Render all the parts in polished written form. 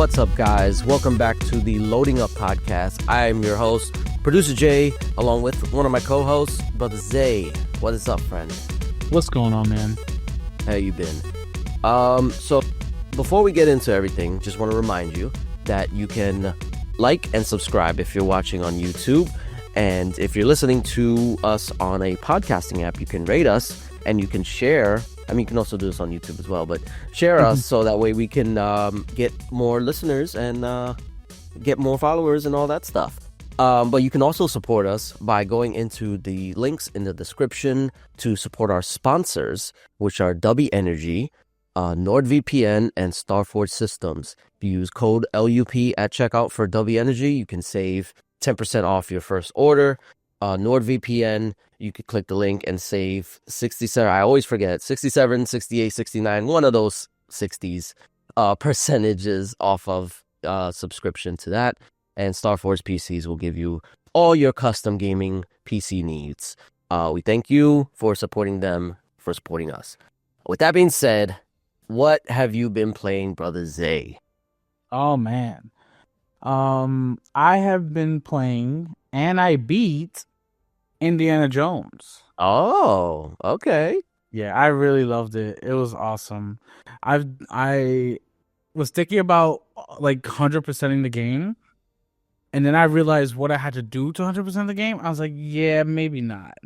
What's up, guys? Welcome back to the Loading Up podcast. I am your host, Producer J, along with one of my co-hosts, Brother Zay. What is up, friend? What's going on, man? How you been? So before we get into everything, just want to remind you that you can like and subscribe if you're watching on YouTube. And if you're listening to us on a podcasting app, you can rate us and you can share. I mean, you can also do this on YouTube as well, but share us so that way we can get more listeners and get more followers and all that stuff. But you can also support us by going into the links in the description to support our sponsors, which are W Energy, NordVPN, and Starforge Systems. If you use code LUP at checkout for W Energy, you can save 10% off your first order. NordVPN, you could click the link and save 67. I always forget 67, 68, 69, one of those 60s percentages off of subscription to that. And Starforge PCs will give you all your custom gaming PC needs. We thank you for supporting them, for supporting us. With that being said, what have you been playing, Brother Zay? Oh man, I have been playing, and I beat Indiana Jones. Oh, okay. Yeah, I really loved it. It was awesome. I was thinking about like 100%ing the game, and then I realized what I had to do to 100% the game. I was like, yeah, maybe not.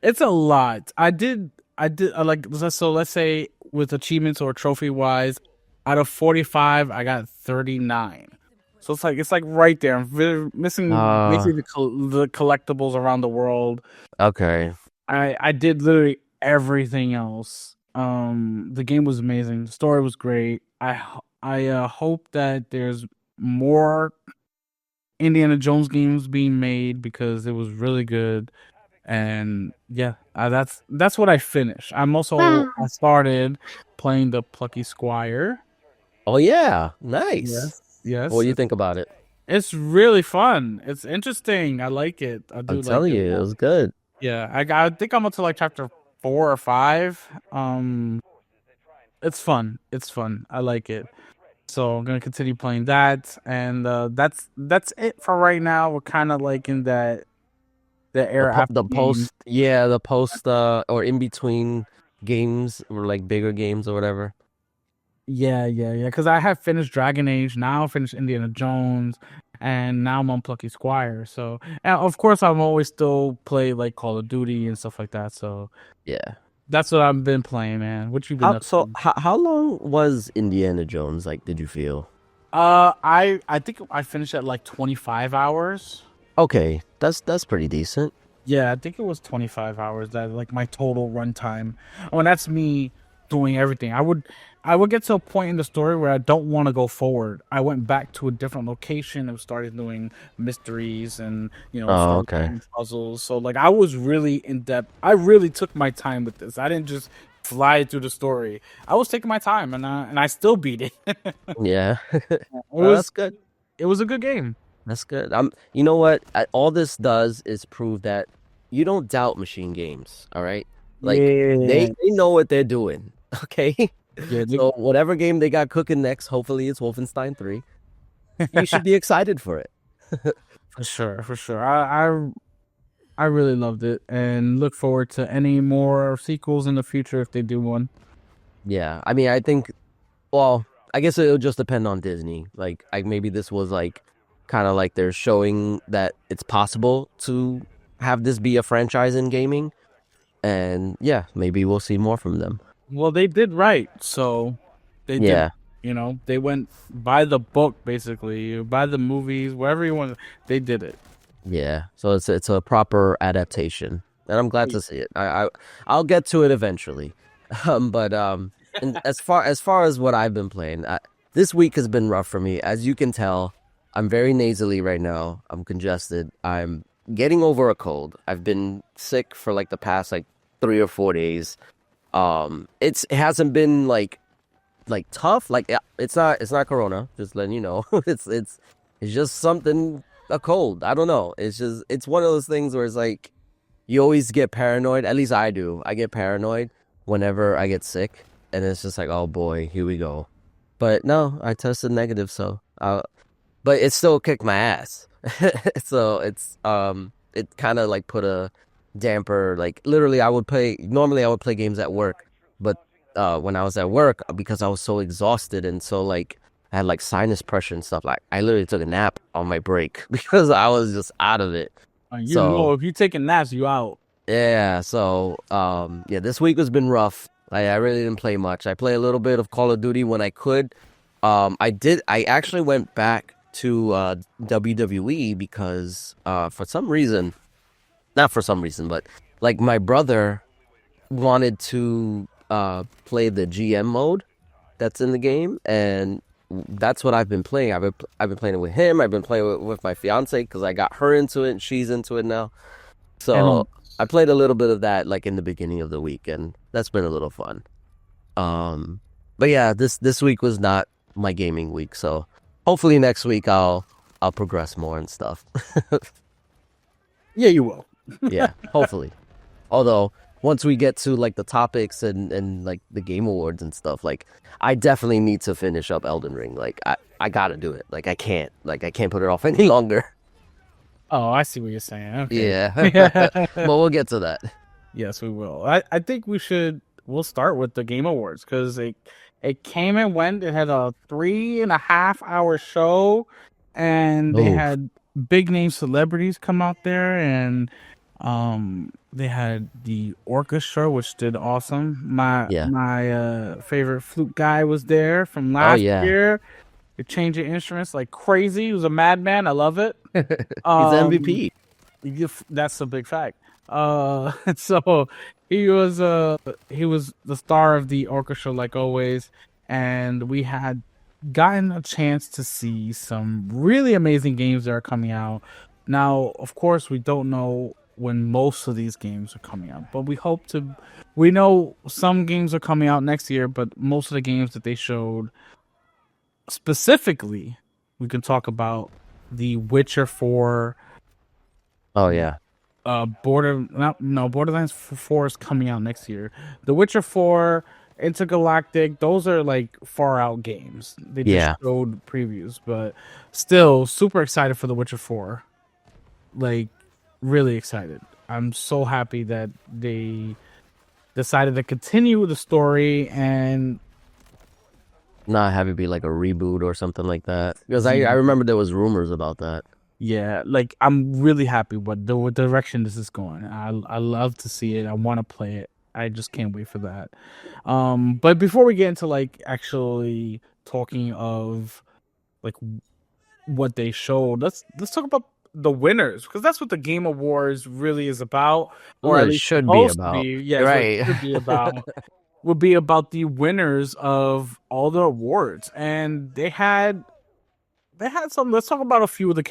It's a lot. I did like, so let's say with achievements or trophy wise, out of 45, I got 39. So it's like right there. I'm really missing basically the collectibles around the world. Okay. I did literally everything else. The game was amazing. The story was great. I hope that there's more Indiana Jones games being made because it was really good. And yeah, that's what I finished. I started playing the Plucky Squire. Oh yeah, nice. Yes. What do you think about it? It's really fun. It's interesting. I like it. I'm telling you, it was good. Yeah, I think I'm up to like chapter 4 or 5. It's fun. I like it. So I'm gonna continue playing that, and that's it for right now. We're kind of like in the era after the post or in between games, or like bigger games or whatever. Yeah. Because I have finished Dragon Age, now finished Indiana Jones, and now I'm on Plucky Squire. So, and of course, I'm always still play like Call of Duty and stuff like that. So, yeah, that's what I've been playing, man. What you been up to? How long was Indiana Jones? Like, did you feel? I think I finished at like 25 hours. Okay, that's pretty decent. Yeah, I think it was 25 hours. That like my total runtime. Oh, and that's me doing everything. I would get to a point in the story where I don't want to go forward. I went back to a different location and started doing mysteries and doing puzzles. So like I was really in depth. I really took my time with this. I didn't just fly through the story. I was taking my time and I still beat it. Yeah, that's good. It was a good game. That's good. You know what? All this does is prove that you don't doubt machine games. All right, like they know what they're doing. Okay. Yeah, so whatever game they got cooking next, hopefully it's Wolfenstein 3. You should be excited for it. For sure. I really loved it and look forward to any more sequels in the future if they do one. Yeah, I mean, I think, well, I guess it'll just depend on Disney. Like maybe this was like kind of like they're showing that it's possible to have this be a franchise in gaming, and yeah, maybe we'll see more from them. Well, they did right, so they did. They went by the book, basically, by the movies, wherever you want. They did it. Yeah, so it's a proper adaptation, and I'm glad to see it. I'll get to it eventually, but and as far as what I've been playing, this week has been rough for me. As you can tell, I'm very nasally right now. I'm congested. I'm getting over a cold. I've been sick for like the past like 3 or 4 days. It hasn't been like tough. Like it's not corona, just letting you know. it's just something, a cold. I don't know. It's one of those things where it's like you always get paranoid. At least I do. I get paranoid whenever I get sick, and it's just like, oh boy, here we go. But no, I tested negative, so but it still kicked my ass. So it kind of like put a damper. Like literally, I would play. Normally, I would play games at work, but when I was at work, because I was so exhausted and so like I had like sinus pressure and stuff. Like I literally took a nap on my break because I was just out of it. You know, So if you taking naps, you out. yeah, so yeah, this week has been rough. I really didn't play much. I play a little bit of Call of Duty when I could. I actually went back to WWE because for some reason, not for some reason, but like my brother wanted to play the GM mode that's in the game, and that's what I've been playing. I've been playing it with him. I've been playing with my fiance because I got her into it and she's into it now. And So I played a little bit of that like in the beginning of the week, and that's been a little fun. Um, but yeah, this week was not my gaming week, so hopefully next week I'll progress more and stuff. yeah, you will. Yeah, hopefully. Although once we get to like the topics and like the game awards and stuff, like I definitely need to finish up Elden Ring. Like I gotta do it. Like I can't put it off any longer. Oh, I see what you're saying. Okay. Yeah. But we'll get to that. Yes, we will. I think we'll start with the Game Awards because it came and went. It had a 3.5 hour show, and they Oh, had big name celebrities come out there, and they had the orchestra, which did awesome. yeah. My favorite flute guy was there from Oh last yeah. year. They changing instruments like crazy. He was a madman. I love it. He's Um, MVP. that's a big fact. So he was the star of the orchestra like always, and we had gotten a chance to see some really amazing games that are coming out. Now, of course, we don't know when most of these games are coming out, but we know some games are coming out next year, but most of the games that they showed specifically, we can talk about the Witcher 4 Oh yeah. Borderlands 4 is coming out next year. The Witcher 4, Intergalactic, those are like far out games. They just Yeah. showed previews, but still super excited for The Witcher 4. Like really excited. I'm so happy that they decided to continue the story and Not have it be like a reboot or something like that. Because I remember there was rumors about that. yeah, like I'm really happy with the direction this is going. I love to see it. I want to play it. I just can't wait for that. But before we get into like actually talking of like what they showed, let's talk about the winners because that's what the Game Awards really is about, or What at it least should be supposed to about. be. Yes, what it Right. should be about would be about the winners of all the awards, and they had some. Let's talk about a few of the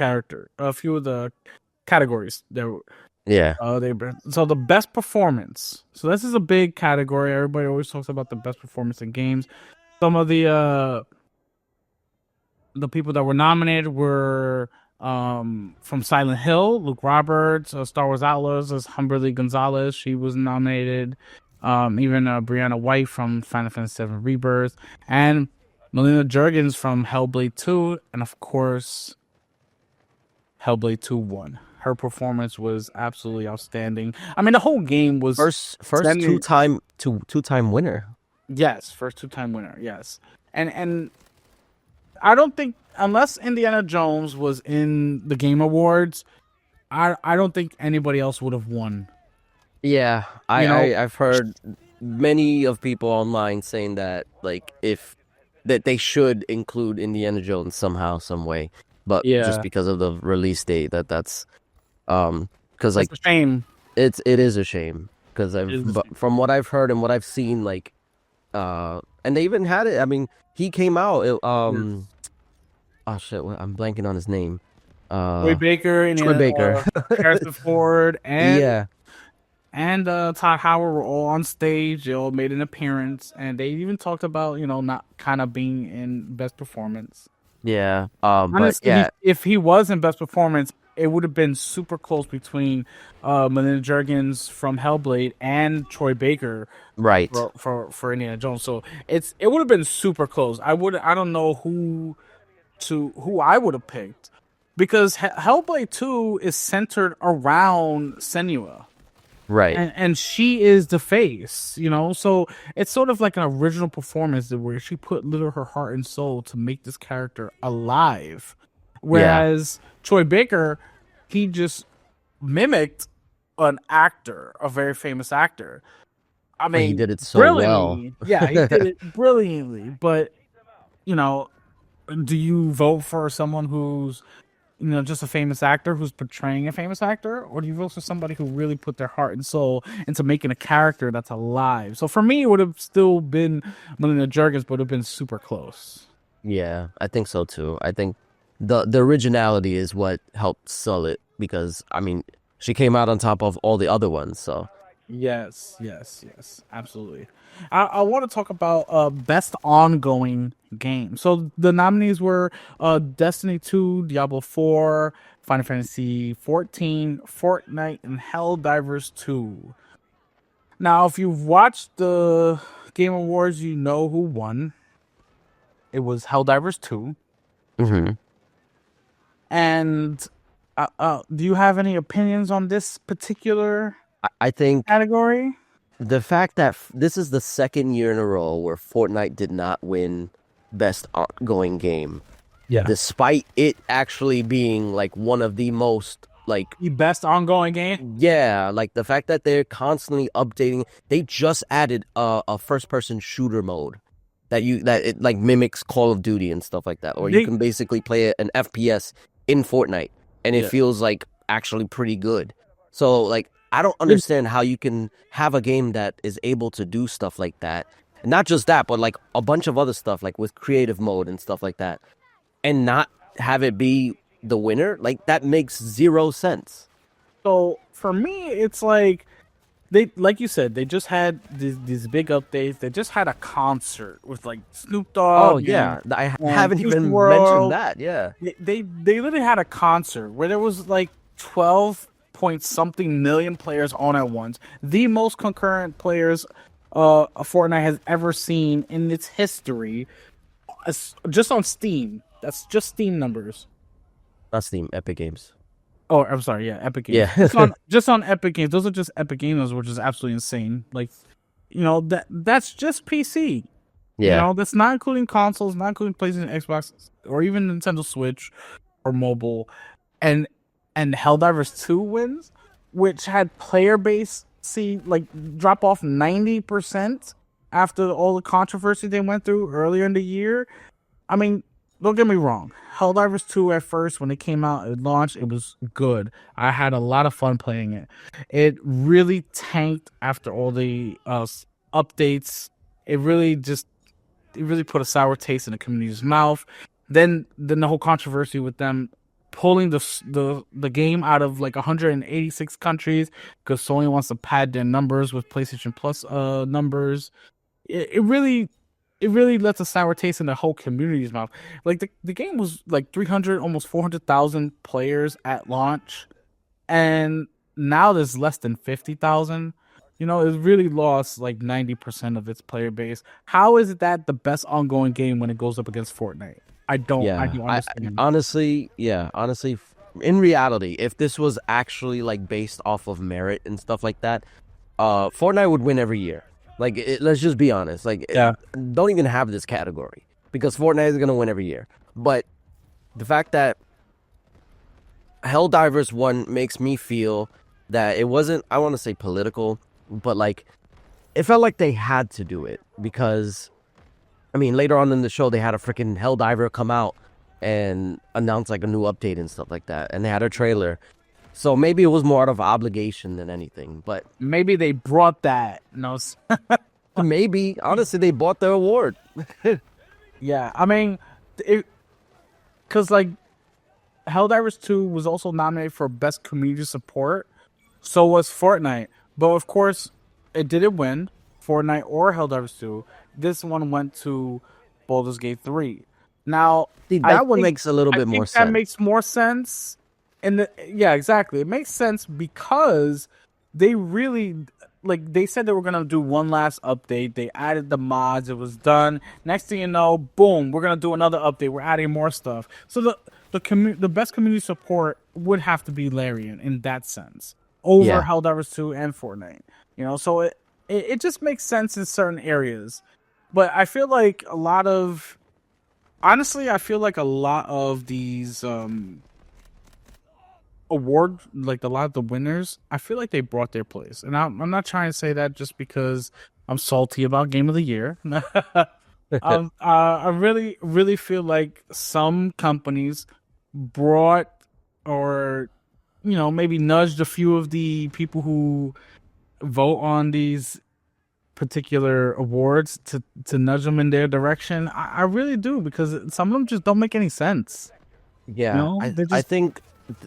categories. Yeah. So the best performance. So this is a big category. Everybody always talks about the best performance in games. Some of the people that were nominated were from Silent Hill, Luke Roberts, Star Wars Outlaws, as Humberly Gonzalez. She was nominated. Even Brianna White from Final Fantasy VII Rebirth, and Melina Jurgens from Hellblade 2, and of course, Hellblade 2 won. Her performance was absolutely outstanding. I mean, the whole game was First two-time winner. yes, first two-time winner, yes. And I don't think unless Indiana Jones was in the Game Awards, I don't think anybody else would have won. Yeah, You know, I've heard many of people online saying that like if that they should include Indiana Jones somehow, some way, but just yeah, because of the release date, that's because that's like a shame. it is a shame because It is a but shame. from what I've heard and what I've seen, like and they even had it. I mean, he came out. Yes. Oh shit, I'm blanking on his name. Troy Baker and Troy Baker. Harrison Ford Yeah, and Todd Howard were all on stage. They all made an appearance, and they even talked about not kind of being in best performance. yeah. But Honestly, yeah, if he was in best performance, it would have been super close between Melinda Juergens from Hellblade and Troy Baker Right. for Indiana Jones. So it would have been super close. I don't know who I would have picked because Hellblade 2 is centered around Senua. Right. And she is the face, so it's sort of like an original performance where she put literally her heart and soul to make this character alive. Yeah. Whereas Troy Baker, he just mimicked an actor, a very famous actor. I But he mean, did it so well. brilliantly. Yeah, he did it brilliantly. But, do you vote for someone who's just a famous actor who's portraying a famous actor, or do you vote for somebody who really put their heart and soul into making a character that's alive? So for me, it would have still been Melinda Juergens, but it would have been super close. Yeah, I think so too. I think the originality is what helped sell it because I mean she came out on top of all the other ones. So Yes, absolutely. I want to talk about best ongoing game. So the nominees were Destiny 2, Diablo 4, Final Fantasy 14, Fortnite, and Helldivers 2. Now, if you've watched the Game Awards, you know who won. It was Helldivers 2. Mhm. And do you have any opinions on this particular I think category? the fact that this is the second year in a row where Fortnite did not win best ongoing game, Yeah. despite it actually being like one of the most like The best ongoing game? yeah, like the fact that they're constantly updating. They just added a first person shooter mode that it like mimics Call of Duty and stuff like that, or you can basically play an FPS in Fortnite and it feels like actually pretty good. So like I don't understand how you can have a game that is able to do stuff like that. And not just that, but like a bunch of other stuff like with creative mode and stuff like that and not have it be the winner. Like that makes zero sense. So for me, it's like like you said, they just had these big updates. They just had a concert with like Snoop Dogg. Oh yeah, I and haven't Juice even WRLD. mentioned that. Yeah, They literally had a concert where there was like 12 point something million players on at once. The most concurrent players Fortnite has ever seen in its history, just on Steam. That's just Steam numbers. not Steam, Epic Games. Oh, I'm sorry. Yeah, Epic Games. Yeah, just on Epic Games. Those are just Epic Games, which is absolutely insane. Like, that's just PC. yeah, That's not including consoles, not including PlayStation, Xbox, or even Nintendo Switch or mobile. And Helldivers 2 wins, which had player base drop off 90% after all the controversy they went through earlier in the year. I mean, don't get me wrong. Helldivers 2 at first, when it came out, it launched, it was good. I had a lot of fun playing it. It really tanked after all the updates. It really put a sour taste in the community's mouth. Then the whole controversy with them pulling the game out of like 186 countries because Sony wants to pad their numbers with PlayStation Plus numbers. It really lets a sour taste in the whole community's mouth. Like the game was like 300, almost 400,000 players at launch, and now there's less than 50,000. It really lost like 90% of its player base. How is it that the best ongoing game when it goes up against Fortnite? I don't understand. Honestly, in reality, if this was actually like based off of merit and stuff like that, Fortnite would win every year. Like, let's just be honest. Like, don't even have this category because Fortnite is gonna win every year. But the fact that Helldivers won makes me feel that it wasn't, I want to say political, but like it felt like they had to do it because I mean, later on in the show, they had a freaking Helldiver come out and announce like a new update and stuff like that. And they had a trailer. So maybe it was more out of obligation than anything. But maybe they brought that. Maybe. Honestly, they bought the award. Yeah. I mean, because like Helldivers 2 was also nominated for Best Community Support. So was Fortnite. But of course, it didn't win Fortnite or Helldivers 2. This one went to Baldur's Gate 3. Now, See, that one makes a little bit more sense. That makes more sense Yeah, exactly. It makes sense because they really like they said they were gonna do one last update. They added the mods. It was done. Next thing you know, boom, we're gonna do another update. We're adding more stuff. So the best community support would have to be Larian in that sense over Yeah. Helldivers 2 and Fortnite. So it just makes sense in certain areas. But I feel like a lot of honestly, I feel like a lot of these award like a lot of the winners, I feel like they brought their place, and I'm not trying to say that just because I'm salty about Game of the Year. I really feel like some companies brought or maybe nudged a few of the people who vote on these particular awards to nudge them in their direction. I really do because some of them just don't make any sense. Yeah, They I just think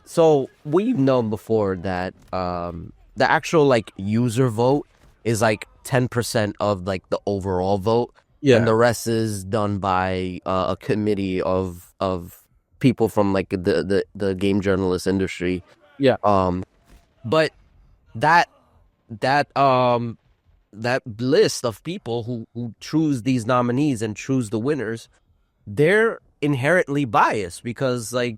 so. We've known before that the actual like user vote is like 10% of like the overall vote, and yeah the rest is done by a committee of people from like the game journalist industry. yeah But that that that list of people who choose these nominees and choose the winners, they're inherently biased because I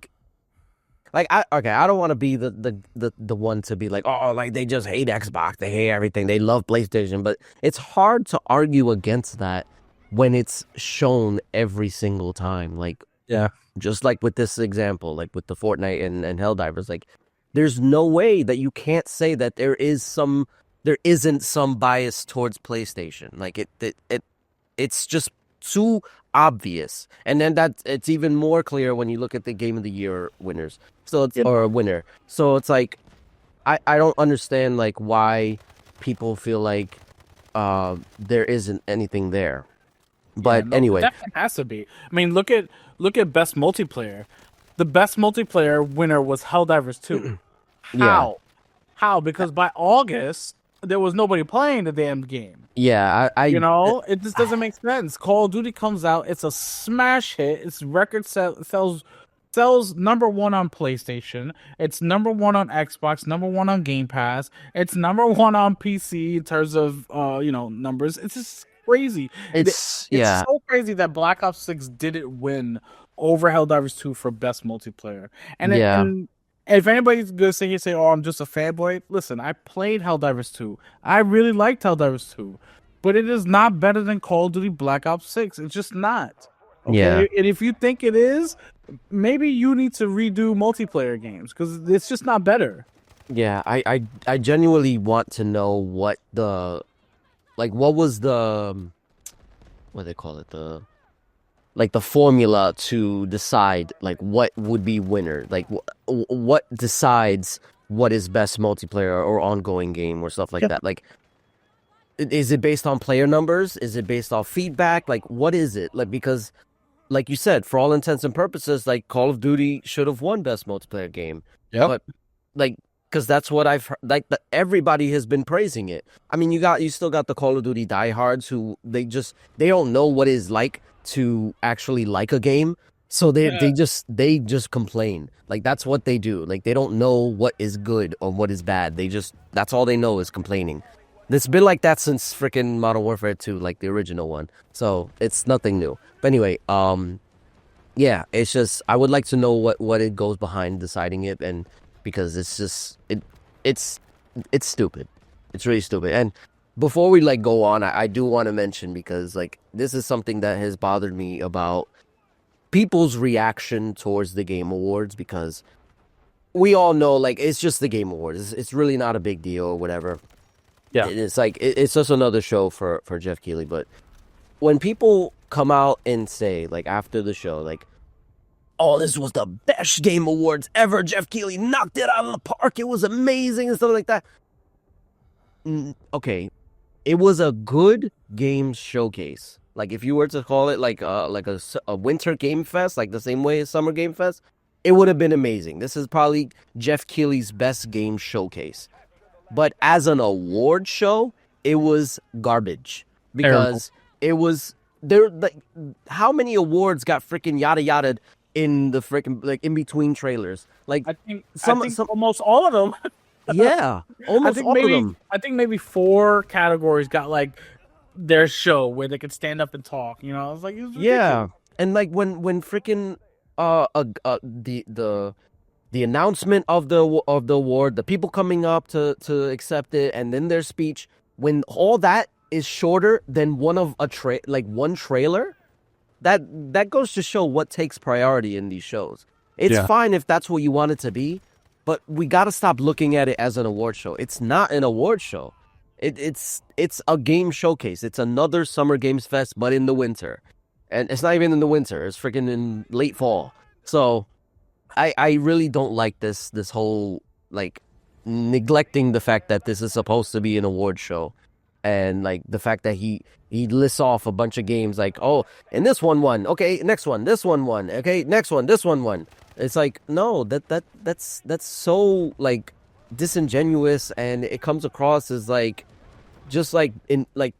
don't want to be the one to be like, oh, like they just hate Xbox, they hate everything, they love PlayStation, but it's hard to argue against that when it's shown every single time. Like yeah. just like with this example, like with the Fortnite and Helldivers, like there's no way that you can't say that there isn't some bias towards PlayStation. Like it's just too obvious. And then that it's even more clear when you look at the Game of the Year winners. So it's or a winner. So it's like I don't understand like why people feel like there isn't anything there. Yeah, But no, it anyway, definitely has to be. I mean, look at best multiplayer. The best multiplayer winner was Helldivers 2. yeah. How? How? Because by August there was nobody playing the damn game. Yeah, It just doesn't make sense. Call of Duty comes out, it's a smash hit. Its sells number one on PlayStation. It's number one on Xbox. Number one on Game Pass. It's number one on PC in terms of numbers. It's just crazy. it's It's yeah. so crazy that Black Ops 6 didn't win over Helldivers 2 for best multiplayer. Yeah. And if anybody's gonna say "Oh, I'm just a fanboy," listen, I played Helldivers 2. I really liked Helldivers 2, but it is not better than Call of Duty Black Ops 6. It's just not. Yeah. Okay, and if you think it is, maybe you need to redo multiplayer games because it's just not better. Yeah, I genuinely want to know what was the what do they call it, the formula to decide like what would be winner, like what decides what is best multiplayer or ongoing game or stuff like Yeah. that. Like is it based on player numbers? Is it based off feedback? Like what is it? Like because like you said, for all intents and purposes, like Call of Duty should have won best multiplayer game. Yep. But like because that's what I've heard. Like everybody has been praising it. I mean, you still got the Call of Duty diehards who they don't know what it's like to actually like a game, so they just complain. Like that's what they do. Like they don't know what is good or what is bad. That's all they know is complaining. It's been like that since freaking Modern Warfare 2, like the original one. So it's nothing new. But anyway, yeah, it's just I would like to know what it goes behind deciding it, and because it's just it's stupid. It's really stupid. And before we like go on, I do want to mention because like this is something that has bothered me about people's reaction towards the Game Awards, because we all know like it's just the Game Awards. It's really not a big deal or whatever. Yeah. It's like it's just another show for Jeff Keighley. But when people come out and say like after the show like, oh, this was the best Game Awards ever, Jeff Keighley knocked it out of the park, it was amazing and stuff like that. Okay, it was a good game showcase. Like if you were to call it like a winter game fest, like the same way as summer game fest, it would have been amazing. This is probably Jeff Keighley's best game showcase. But as an award show, it was garbage because it was there. Like, how many awards got freaking yada yada in the freaking like in between trailers. Like I some think some almost all of them. yeah, almost all of them. I think maybe 4 categories got like their show where they could stand up and talk. You know, I was like, it's Yeah, ridiculous. and like when freaking the announcement of the award, the people coming up to accept it, and then their speech, when all that is shorter than one trailer, that goes to show what takes priority in these shows. It's Yeah. fine if that's what you want it to be, but we got to stop looking at it as an award show. It's not an award show. It's a game showcase. It's another Summer Games Fest, but in the winter, and it's not even in the winter. It's freaking in late fall. So I really don't like this whole like neglecting the fact that this is supposed to be an award show, and like the fact that he lists off a bunch of games like, oh, and this one won, okay, next one, this one won, okay, next one, this one won. It's like, no, that's so like disingenuous, and it comes across as like just like in like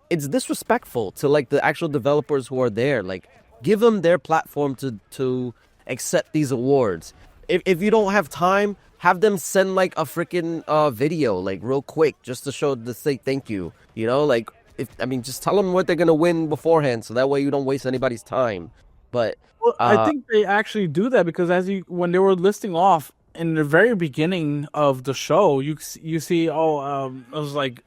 it's disrespectful to like the actual developers who are there. Like, give them their platform to accept these awards. If you don't have time, have them send like a freaking video like real quick just to say thank you. You know, like if I mean just tell them what they're gonna win beforehand, so that way you don't waste anybody's time. But Well, I think they actually do that because when they were listing off in the very beginning of the show, you see it was like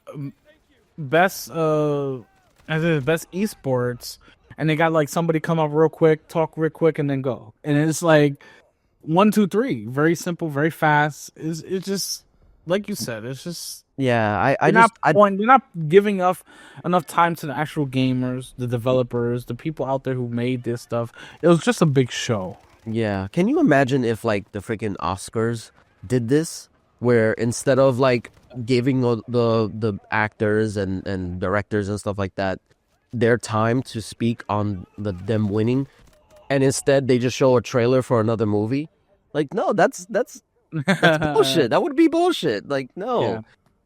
best as in best esports, and they got like somebody come up real quick, talk real quick, and then go, and it's like 1, 2, 3, very simple, very fast. It's just like you said, it's just yeah, they're not giving enough time to the actual gamers, the developers, the people out there who made this stuff. It was just a big show. yeah. Can you imagine if like the freaking Oscars did this, where instead of like giving the actors and directors and stuff like that their time to speak on them winning, and instead they just show a trailer for another movie? Like, no, that's bullshit. That would be bullshit. Like, no. Yeah.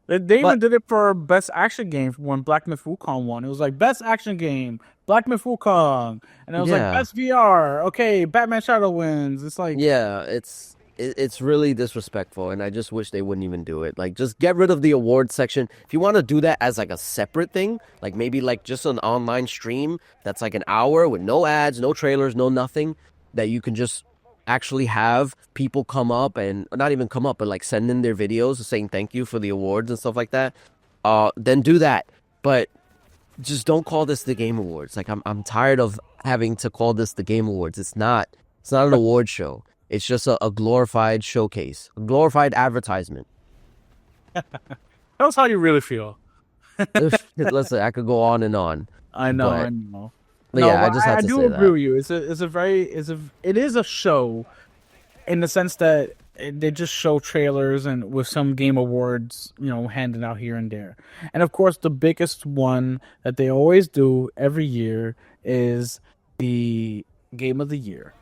They even But did it for best action game when Black Myth Wukong won. It was like best action game, Black Myth Wukong, and it was like yeah, best VR. Okay, Batman Shadow wins. It's like yeah, it's really disrespectful, and I just wish they wouldn't even do it. Like, just get rid of the award section. If you want to do that as like a separate thing, like maybe like just an online stream that's like an hour with no ads, no trailers, no nothing, that you can just actually have people come up, and not even come up, but like send in their videos saying thank you for the awards and stuff like that. Then do that. But just don't call this the Game Awards. Like, I'm tired of having to call this the Game Awards. It's not an award show. It's just a glorified showcase, a glorified advertisement. that's how you really feel. Listen, I could go on and on, I know, I but, know. but No, yeah, I but just had I to do say agree that. with you. It is a show in the sense that they just show trailers and with some game awards, handed out here and there. And of course, the biggest one that they always do every year is the game of the year,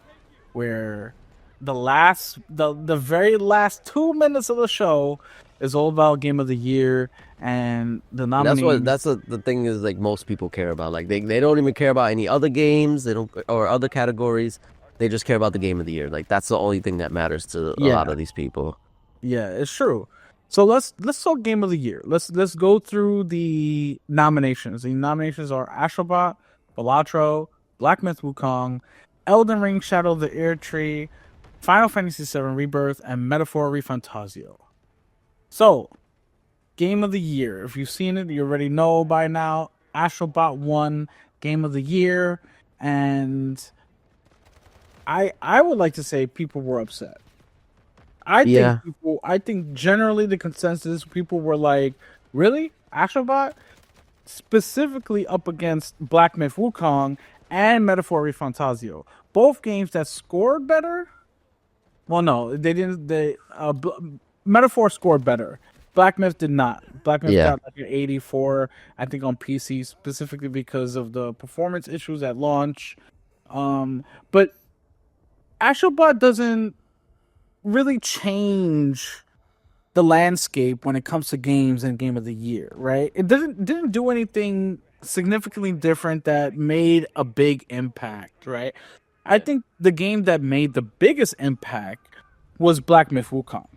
where the very last 2 minutes of the show is all about game of the year and the And nominees. the thing is, like, most people care about. Like, they don't even care about any other games. They don't, or other categories. They just care about the game of the year. Like, that's the only thing that matters to a lot Yeah, of these people. yeah, it's true. So let's talk game of the year. Let's go through the nominations. The nominations are Astrobot, Balatro, Black Myth Wukong, Elden Ring Shadow of the Air Tree, Final Fantasy VII Rebirth, and Metaphor Refantasio. So, game of the year. If you've seen it, you already know by now. Astrobot won game of the year, and I would like to say people were upset. Yeah, I think generally the consensus people were like, really? Astrobot? Specifically up against Black Myth Wukong and Metaphor Refantasio. Both games that scored better. Well, no, they didn't. Metaphor scored better. Black Myth did not. Black Myth yeah, got like an 84, I think, on PC, specifically because of the performance issues at launch. But Astrobot doesn't really change the landscape when it comes to games and game of the year, right? It didn't do anything significantly different that made a big impact, right? I think the game that made the biggest impact was Black Myth Wukong.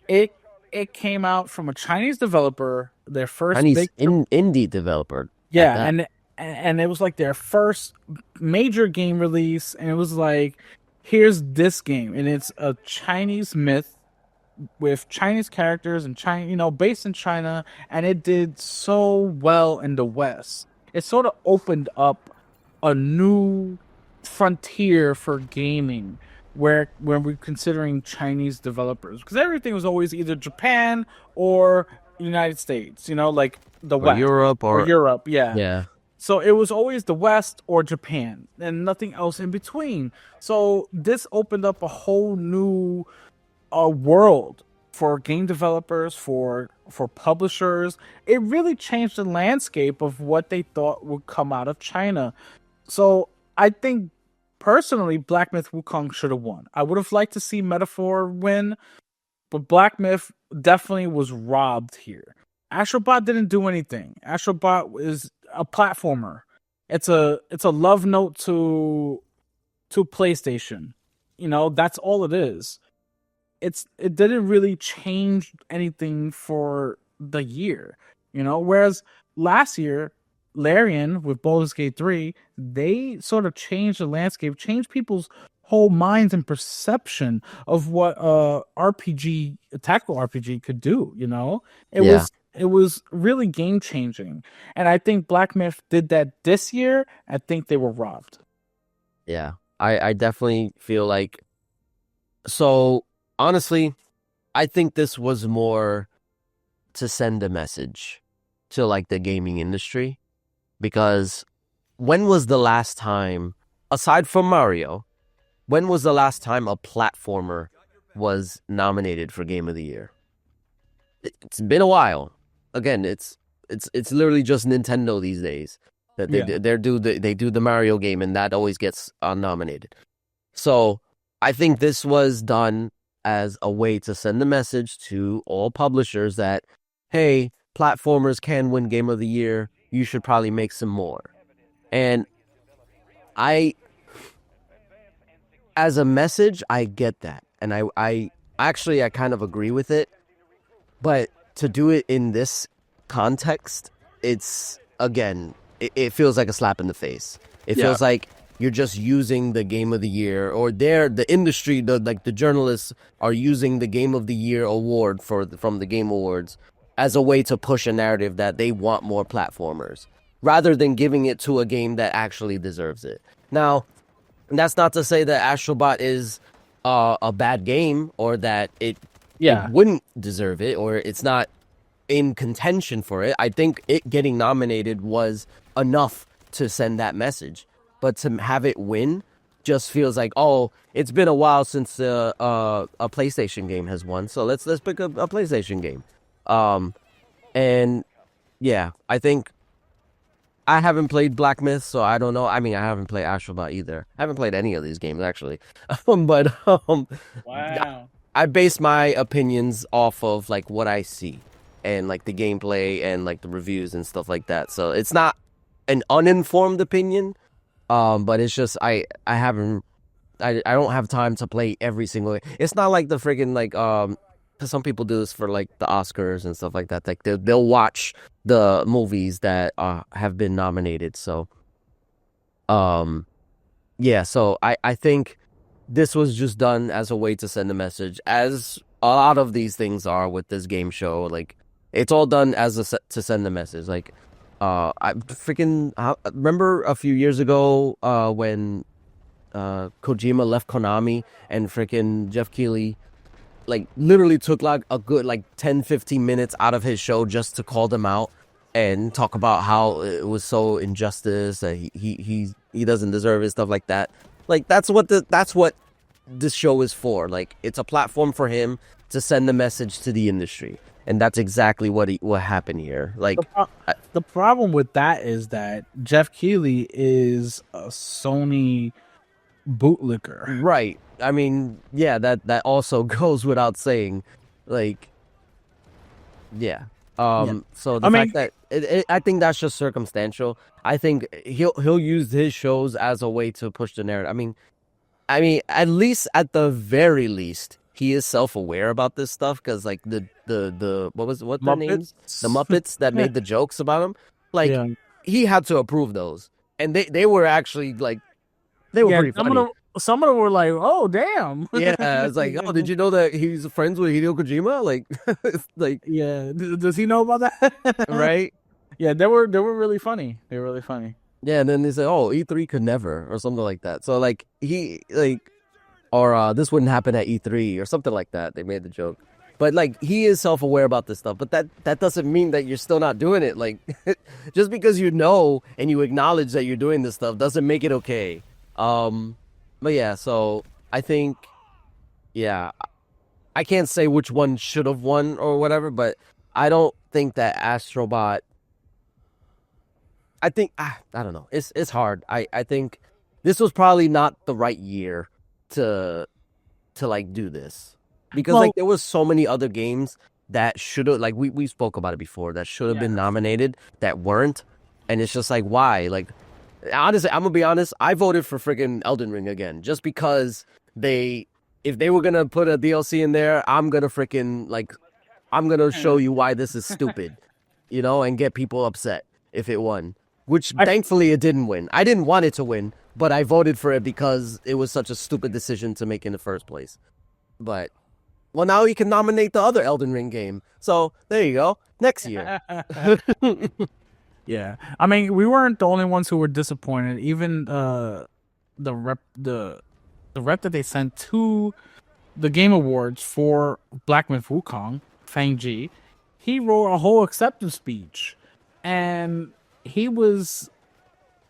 It it came out from a Chinese developer, their first Chinese big indie developer at yeah, that. and it was like their first major game release, and it was like, here's this game, and it's a Chinese myth with Chinese characters and China, based in China, and it did so well in the West. It sort of opened up a new frontier for gaming where when we're considering Chinese developers, because everything was always either Japan or United States, like the Or West Europe or or Europe, yeah. yeah. So it was always the West or Japan and nothing else in between. So this opened up a whole new world for game developers, for publishers. It really changed the landscape of what they thought would come out of China. So I think personally, Black Myth Wukong should have won. I would have liked to see Metaphor win, but Black Myth definitely was robbed here. Astrobot didn't do anything. Astrobot is a platformer. It's a love note to PlayStation. That's all it is. It didn't really change anything for the year. Whereas last year, Larian with Baldur's Gate 3, they sort of changed the landscape, changed people's whole minds and perception of what RPG, a tactical RPG could do, It Yeah. was really game changing. And I think Black Myth did that this year. I think they were robbed. Yeah. I definitely feel like, so honestly, I think this was more to send a message to like the gaming industry, because when was the last time, aside from Mario, when was the last time a platformer was nominated for Game of the Year? It's been a while. Again, it's literally just Nintendo these days that they do the Mario game, and that always gets nominated. So I think this was done as a way to send a message to all publishers that, hey, platformers can win Game of the Year. You should probably make some more. And I, as a message, I get that. And I actually, I kind of agree with it. But to do it in this context, it's, again, it feels like a slap in the face. It feels like you're just using the Game of the Year, or the industry, the journalists are using the Game of the Year award from the Game Awards as a way to push a narrative that they want more platformers, rather than giving it to a game that actually deserves it. Now, that's not to say that Astrobot is a bad game, or that it wouldn't deserve it, or it's not in contention for it. I think it getting nominated was enough to send that message. But to have it win just feels like, oh, it's been a while since a PlayStation game has won, so let's pick a PlayStation game. And yeah, I think I haven't played Black Myth, so I don't know. I mean, I haven't played Astrobot either. I haven't played any of these games actually. But Wow. I base my opinions off of like what I see and like the gameplay and like the reviews and stuff like that. So it's not an uninformed opinion, but it's just I don't have time to play every single. It's not like the freaking like 'cause some people do this for like the Oscars and stuff like that. Like they'll watch the movies that have been nominated. So yeah, so I think this was just done as a way to send a message, as a lot of these things are with this game show. Like, it's all done as to send a message. Like, I remember a few years ago when Kojima left Konami, and freaking Jeff Keighley like literally took like a good like 10-15 minutes out of his show just to call them out and talk about how it was so injustice, that he doesn't deserve it, stuff like that. Like, that's what this show is for. Like, it's a platform for him to send the message to the industry, and that's exactly what happened here. Like, the problem with that is that Jeff Keighley is a Sony bootlicker. Right. I mean, yeah, that also goes without saying. Like, yeah. So the fact that I think that's just circumstantial. I think he'll use his shows as a way to push the narrative. I mean, I mean, at least at the very least, he is self-aware about this stuff because like the what their names? The Muppets. Muppets that made the jokes about him, like Yeah, he had to approve those. And they were actually like they were yeah. pretty funny. Some of them were like, "Oh, damn." Yeah, I was like, "Oh, did you know that he's friends with Hideo Kojima?" Like like Yeah. Does he know about that? right? Yeah, they were really funny. They were really funny. Yeah, and then they say, "Oh, E3 could never," or something like that. So like he like or this wouldn't happen at E3 or something like that. They made the joke. But like he is self-aware about this stuff, but that doesn't mean that you're still not doing it. Like just because you know and you acknowledge that you're doing this stuff doesn't make it okay. Um but yeah, so I think yeah, I can't say which one should have won or whatever, but I don't think that Astrobot I think I don't know. It's hard. I think this was probably not the right year to like do this because like Well, there was so many other games that should have like we spoke about it before that should have yeah. been nominated that weren't, and it's just like why like honestly I'm gonna be honest, I voted for freaking Elden Ring again just because they if they were gonna put a DLC in there I'm gonna freaking like I'm gonna show you why this is stupid, you know, and get people upset if it won, which I thankfully it didn't win. I didn't want it to win, but I voted for it because it was such a stupid decision to make in the first place. But well, now you can nominate the other Elden Ring game. So there you go. Next year. Yeah. I mean, we weren't the only ones who were disappointed. Even the rep the rep that they sent to the Game Awards for Black Myth Wukong, Fang Ji, he wrote a whole acceptance speech, and he was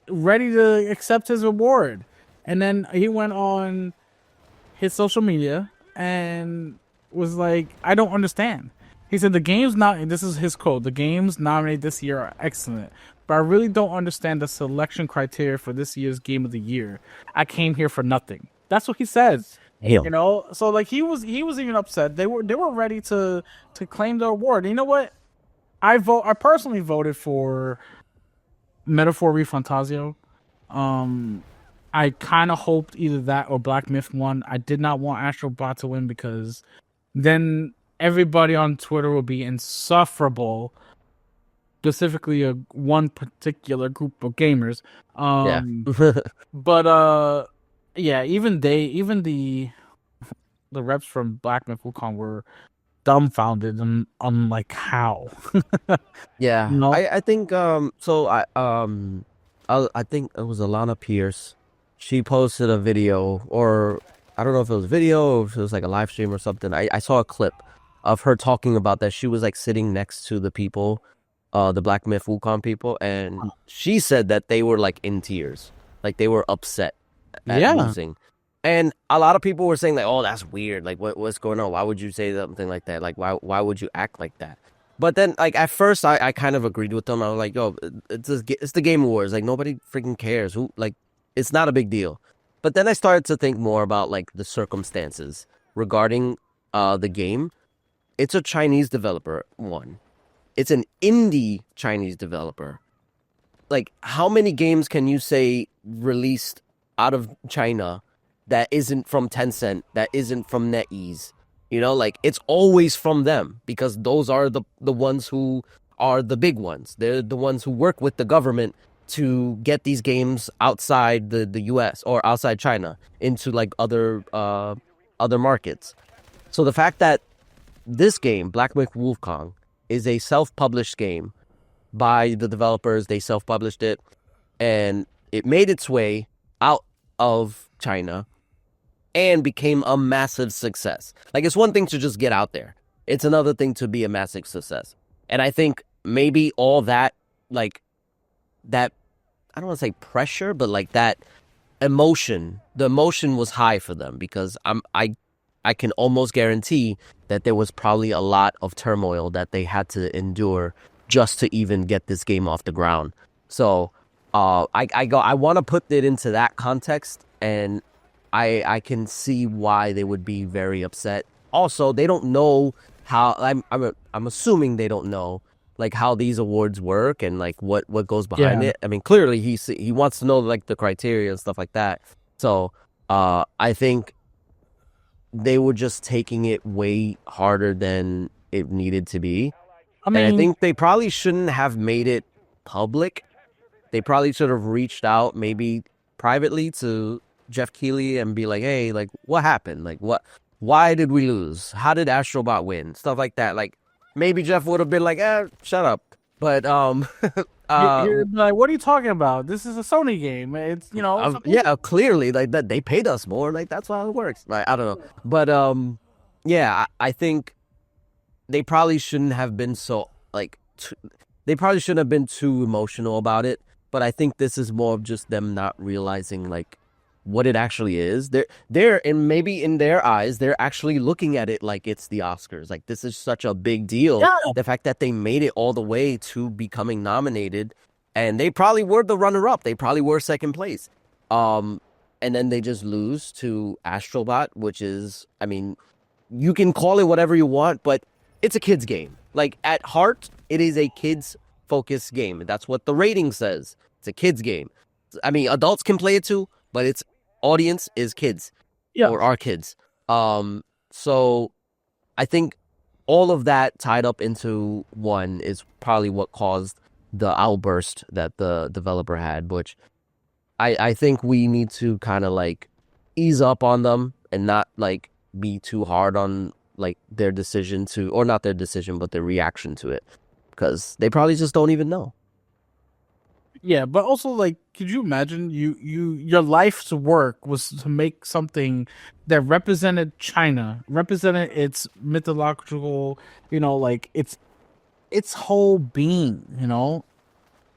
ready to accept his award. And then he went on his social media and was like, I don't understand. He said the games not this is his quote, the games nominated this year are excellent, but I really don't understand the selection criteria for this year's game of the year. I came here for nothing. That's what he says. You Damn. know, so like he was even upset. They were ready to claim the award. And you know what? I personally voted for Metaphor Refantasio. Um I kind of hoped either that or Black Myth won. I did not want Astrobot to win because then everybody on Twitter will be insufferable. Specifically, one particular group of gamers. Yeah. But yeah, even the reps from Black Myth Wukong were dumbfounded and on like how. Yeah. No, I think so I think it was Alana Pierce. She posted a video or I don't know if it was a video or if it was like a live stream or something. I saw a clip of her talking about that she was like sitting next to the people, the Black Myth Wukong people, and she said that they were like in tears. Like they were upset at yeah, losing. And a lot of people were saying like, "Oh, that's weird. Like, what's going on? Why would you say something like that? Like, why would you act like that?" But then, like at first, I kind of agreed with them. I was like, "Yo, it's the Game Awards. Like, nobody freaking cares. Who like, it's not a big deal." But then I started to think more about like the circumstances regarding the game. It's a Chinese developer. One, it's an indie Chinese developer. Like, how many games can you say released out of China that isn't from Tencent, that isn't from NetEase? You know, like it's always from them because those are the ones who are the big ones. They're the ones who work with the government to get these games outside the US or outside China into like other markets. So the fact that this game, Black Myth Wukong, is a self-published game by the developers, they self-published it, and it made its way out of China and became a massive success. Like it's one thing to just get out there. It's another thing to be a massive success. And I think maybe all that like that I don't want to say pressure, but like that emotion, the emotion was high for them because I can almost guarantee that there was probably a lot of turmoil that they had to endure just to even get this game off the ground. So I want to put it into that context, and I can see why they would be very upset. Also, they don't know how I'm assuming they don't know like how these awards work and like what goes behind yeah. it. I mean, clearly he wants to know like the criteria and stuff like that. So I think they were just taking it way harder than it needed to be. I And I mean, think they probably shouldn't have made it public. They probably should have reached out maybe privately to Jeff Keighley and be like, "Hey, like what happened? Like why did we lose? How did Astrobot win?" Stuff like that. Like maybe Jeff would have been like, shut up." But uh you're like, what are you talking about? This is a Sony game. It's supposed. yeah, clearly like that they paid us more. Like that's how it works. Like I don't know. But yeah, I think they probably shouldn't have been so like they probably shouldn't have been too emotional about it, but I think this is more of just them not realizing like what it actually is. They're and maybe in their eyes they're actually looking at it like it's the Oscars. Like this is such a big deal. Yeah, The fact that they made it all the way to becoming nominated, and they probably were the runner up. They probably were second place. Um and then they just lose to Astrobot, which is, I mean, you can call it whatever you want, but it's a kids game. Like at heart, it is a kids focused game. That's what the rating says. It's a kids game. I mean, adults can play it too, but its audience is kids yeah, or our kids. So I think all of that tied up into one is probably what caused the outburst that the developer had, which I think we need to kind of like ease up on them and not like be too hard on like their decision to, or not their decision, but their reaction to it, because they probably just don't even know. yeah. But also, like, could you imagine your life's work was to make something that represented China, represented its mythological, like its whole being,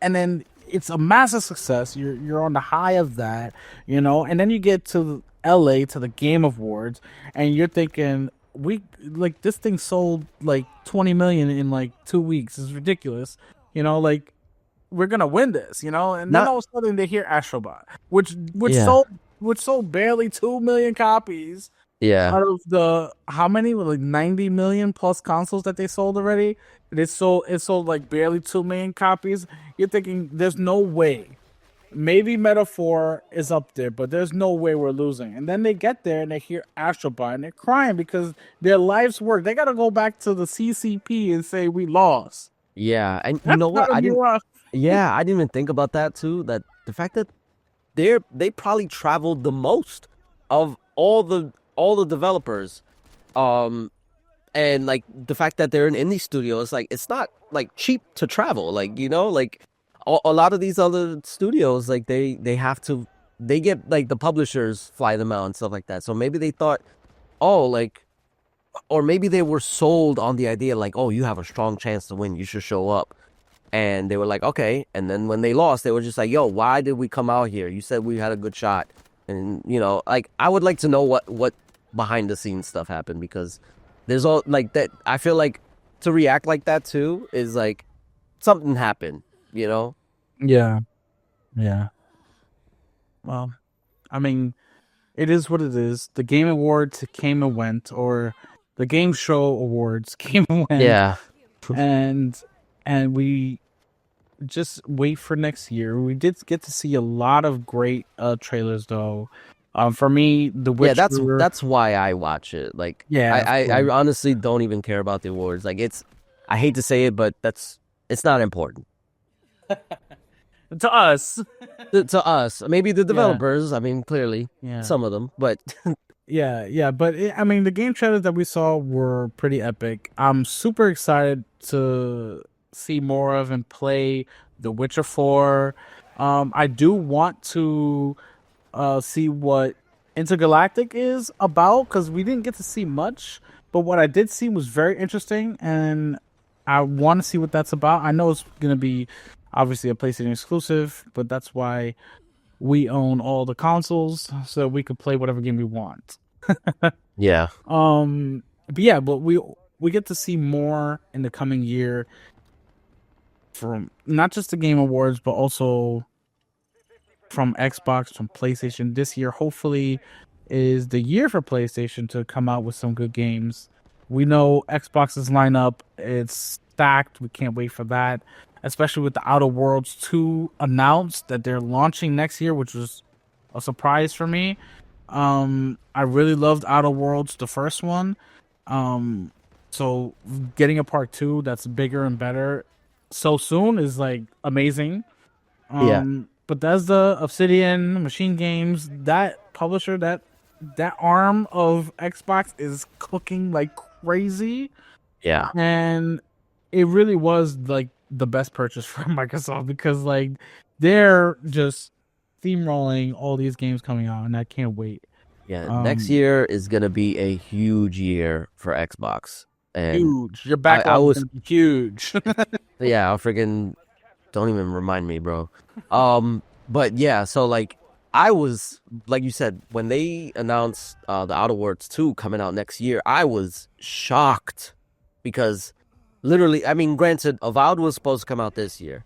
and then it's a massive success. You're on the high of that, and then you get to LA to the Game Awards, and you're thinking we like this thing sold like 20 million in like 2 weeks. It's ridiculous, like we're gonna win this, and then Not, all of a sudden they hear Astrobot, which yeah, sold barely 2 million copies yeah, out of the how many like 90 million plus consoles that they sold already. It sold like barely 2 million copies. You're thinking there's no way. Maybe Metaphor is up there, but there's no way we're losing. And then they get there and they hear Astrobot and they're crying because their life's work. They gotta go back to the CCP and say we lost. yeah. And you That's know what? gotta be rough. Yeah, I didn't even think about that too. That the fact that they probably traveled the most of all the developers. Um, and like the fact that they're in indie studios, like it's not like cheap to travel. Like like a lot of these other studios, like they have to, they get like the publishers fly them out and stuff like that. So maybe they thought, oh, like, or maybe they were sold on the idea like, oh, you have a strong chance to win, you should show up. And they were like, okay. And then when they lost, they were just like, yo, why did we come out here? You said we had a good shot. And like I would like to know what behind the scenes stuff happened, because there's all like that. I feel like to react like that too is like something happened, you know? Yeah, yeah. Well, I mean, it is what it is. The Game Awards came and went, or the Game Show Awards came and went, Yeah. and we just wait for next year. We did get to see a lot of great trailers, though. For me, The Yeah, Witcher. that's why I watch it. Like Yeah, of I course. honestly don't even care about the awards. Like I hate to say it, but it's not important. To us. To us. Maybe the Yeah, developers, I mean, clearly yeah, some of them, but yeah. But I mean, the game trailers that we saw were pretty epic. I'm super excited to see more of and play The Witcher 4. I do want to see what Intergalactic is about because we didn't get to see much, but what I did see was very interesting, and I want to see what that's about. I know it's gonna be obviously a PlayStation exclusive, but that's why we own all the consoles so we could play whatever game we want. yeah. But yeah, but we get to see more in the coming year from not just the Game Awards, but also from Xbox, from PlayStation. This year, hopefully, is the year for PlayStation to come out with some good games. We know Xbox's lineup is stacked. We can't wait for that, especially with the Outer Worlds 2 announced that they're launching next year, which was a surprise for me. I really loved Outer Worlds, the first one. Um, so getting a part two that's bigger and better so soon is like amazing. Yeah, Bethesda, Obsidian, Machine Games, that publisher, that arm of Xbox is cooking like crazy, yeah, and it really was like the best purchase for Microsoft because like they're just steamrolling all these games coming out, and I can't wait. yeah. Next Um, year is gonna be a huge year for Xbox, and Huge. Your I backlog is was gonna be huge. yeah. I freaking don't even remind me, bro. But yeah, so like I was like you said when they announced the Outer Worlds 2 coming out next year, I was shocked because literally, I mean, granted, Avowed was supposed to come out this year.